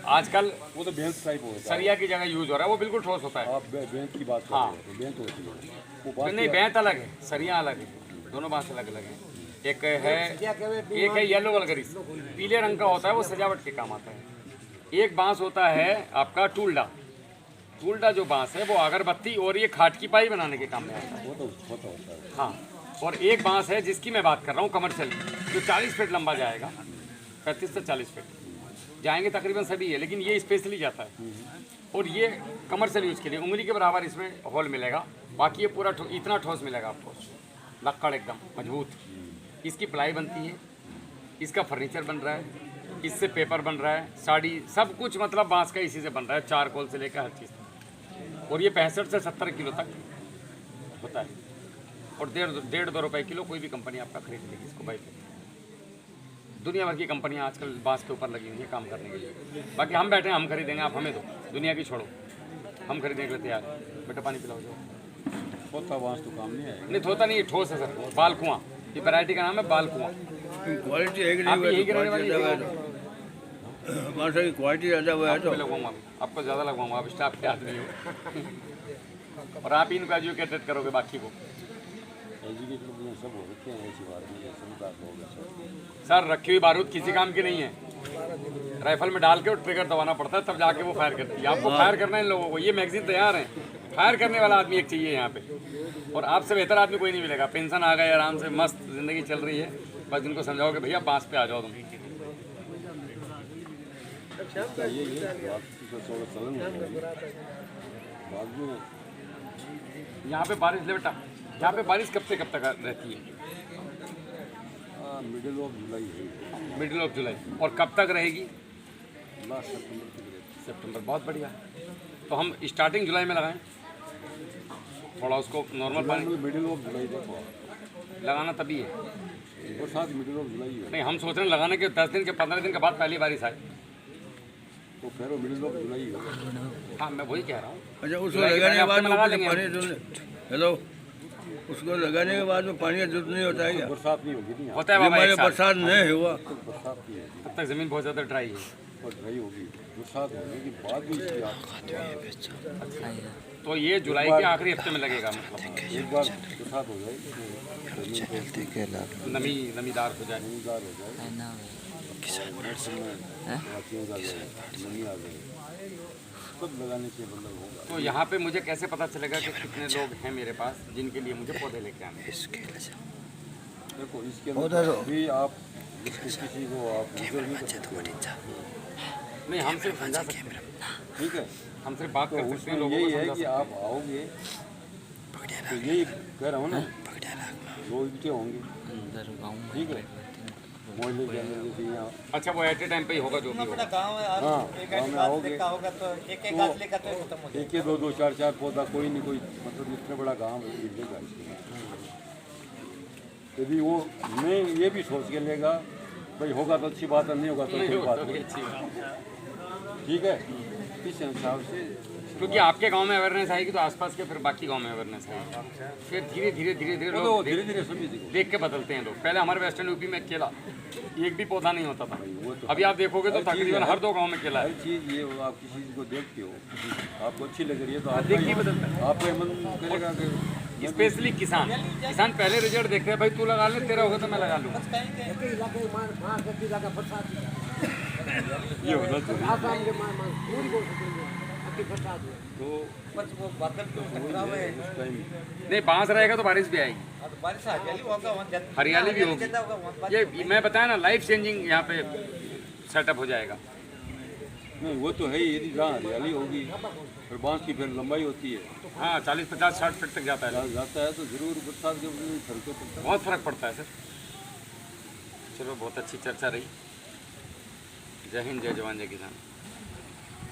आजकल वो तो बेंच टाइप होता है। सरिया की जगह यूज हो रहा है, वो बिल्कुल ठोस होता है। आप बेंच की बात कर हाँ। रहे हो, बेंच होती है वो बांस नहीं, बैंत अलग है, सरिया अलग है, दोनों बांस अलग अलग हैं। एक है येलो वलगरिस, पीले रंग का होता है, वो सजावट के काम आता है। एक बांस होता है आपका टूल्डा। टूल्डा जो बांस है वो अगरबत्ती और ये खाट की पाई बनाने के काम में आता है। वो तो छोटा होता है। हाँ, और एक बांस है जिसकी मैं बात कर रहा हूँ कमर्शियल, जो 40 फीट लंबा जाएगा, 35 से 40 फीट जाएंगे तकरीबन सभी है, लेकिन ये स्पेशली जाता है। और ये कमर्शियल यूज़ के लिए उंगली के बराबर इसमें होल मिलेगा, बाकी ये पूरा इतना ठोस मिलेगा आपको, लक्कड़ एकदम मजबूत। इसकी प्लाई बनती है, इसका फर्नीचर बन रहा है, इससे पेपर बन रहा है, साड़ी, सब कुछ मतलब बांस का इसी से बन रहा है, चारकोल से लेकर हर चीज़। और ये 65 से 70 किलो तक होता है, और 1.5-2 रुपये किलो कोई भी कंपनी आपका खरीद लेगी इसको भाई। दुनिया भर की कंपनियां आजकल बांस के ऊपर लगी हुई हैं काम करने के लिए। बाकी हम बैठे हैं, हम खरीदेंगे, आप हमें दो, दुनिया की छोड़ो, हम खरीदने के लिए तैयार हैं। बेटा पानी पिलाओ जाओ। छोटा बांस तो काम नहीं आएगा। नहीं, थोता नहीं, ठोस है सर, बाल कुआं, ये वैरायटी का नाम है बाल कुआं। क्वालिटी है कि आप नहीं? यही गिराने वाली बांस की क्वालिटी ज़्यादा हुआ है तो लगवाऊंगा, आपको ज़्यादा लगवाऊंगा, आप स्टाफ के आदमी हो और आप इनको एजुकेटेड करोगे बाकी को। एजुकेटेड सब हो रखे हैं ऐसी बात नहीं है, समझदार लोग हैं सब। सर, रखी हुई बारूद किसी काम की नहीं है, राइफल में डाल के और ट्रिगर दबाना पड़ता है, तब जाके वो फायर करती है। आपको फायर करना है इन लोगों को, ये मैगजीन तैयार है, फायर करने वाला आदमी एक चाहिए यहाँ पे, और आपसे बेहतर आदमी कोई नहीं मिलेगा। पेंशन आ गए, आराम से मस्त जिंदगी चल रही है, बस इनको समझाओ कि भैया बांस पे आ जाओ तुम। ये चलन बाजू यहाँ पे बारिश ले बेटा, यहाँ पे बारिश कब से कब तक रहती है? मिडिल ऑफ जुलाई है, मिडिल ऑफ जुलाई। और कब तक रहेगी? लास्ट सितंबर तक। सितंबर, बहुत बढ़िया। तो हम स्टार्टिंग जुलाई में लगाएं, थोड़ा उसको नॉर्मल पानी मिडिल ऑफ जुलाई तक लगाना तभी है। बरसात मिडिल ऑफ जुलाई है, नहीं, हम सोच रहे हैं लगाने के 10 दिन के 15 दिन के बाद पहली बारिश आए। तो कह रहे मिडिल ऑफ जुलाई है। हाँ, मैं वही कह रहा हूँ। अच्छा, उसको जुलाई के लगाने के पहले बाद हफ्ते में लगा ऊपर से देंगे। पानी जो हेलो, उसको लगाने के बाद में पानी का जरूरत नहीं होता है क्या? बरसात नहीं होगी नहीं, होता है बाबा, हमारे एक साल। बरसात नहीं हुआ बरसात नहीं होगी तब तक ज़मीन बहुत ज़्यादा ड्राई है, और ड्राई होगी। बरसात होने के बाद भी इसकी तो ये जुलाई के आखिरी हफ्ते में लगेगा, मतलब एक बार बरसात हो जाए, नमीदार हो जाए। जमींदार हो जाए, चेंज आ जाए, नमी आ जाए, सब लगाने से मतलब होगा। तो यहाँ पे मुझे कैसे पता चलेगा कि कितने लोग हैं मेरे पास जिनके लिए मुझे पौधे लेके आने हैं? देखो इसके अंदर भी आप किसी को आप रिजर्व नहीं कर सकते। नहीं, हम सिर्फ समझा सकते हैं, ठीक है, हम सिर्फ बात तो कर सकते उसमें हैं, लोगों को यही है समझा कि सकते हैं। आप आओगे तो यही कह रहा हूँ ना, लोग इकट्ठे होंगे, ठीक है, मोहल्ले के अंदर जैसे यहाँ। अच्छा, वो एट ए टाइम पे ही होगा जो भी होगा। हाँ, गाँव में आओगे तो एक एक दो 4 पौधा, कोई नहीं कोई, मतलब इतना बड़ा गाँव है, मिलेगा यदि वो मैं ये भी सोच के लेगा भाई होगा तो अच्छी बात है, नहीं होगा तो कोई बात नहीं, अच्छी बात। ठीक है। इस हिसाब से क्योंकि आपके गांव में अवेयरनेस आएगी तो आसपास के फिर बाकी गांव में अवेयरनेस आएगी, फिर धीरे धीरे वो लोग तो धीरे धीरे सभी देखो। देख के बदलते हैं लोग। पहले हमारे वेस्टर्न यूपी में केला एक भी पौधा नहीं होता था, वो तो अभी आप देखोगे तो तकरीबन हर 2 गांव में केला हर है। चीज़ ये आप किसी चीज़ को देखते हो, आपको अच्छी लग रही है तो देख के बदलता है। आपका मन करेगा कि स्पेशली किसान पहले रिजल्ट देखते हैं, भाई तू लगा ले, तेरा होगा तो मैं लगा लूँगा। ये होना चाहिए। मिट्टी फंसा दो। तो उस टाइम नहीं, बांस रहेगा तो बारिश भी आएगी, हरियाली भी होगी। ये मैं बताया ना, लाइफ चेंजिंग यहाँ पे सेटअप हो जाएगा। नहीं, वो तो है ही, यदि जहाँ हरियाली होगी और बांस की फिर लंबाई होती है, हाँ, 40, 50, 60 फीट तक जाता है, जाता है, तो जरूर बरसात के वजह से फर्क पड़ता है। बहुत फर्क पड़ता है सर। चलो, बहुत अच्छी चर्चा रही। जय हिंद, जय जवान, जय किसान।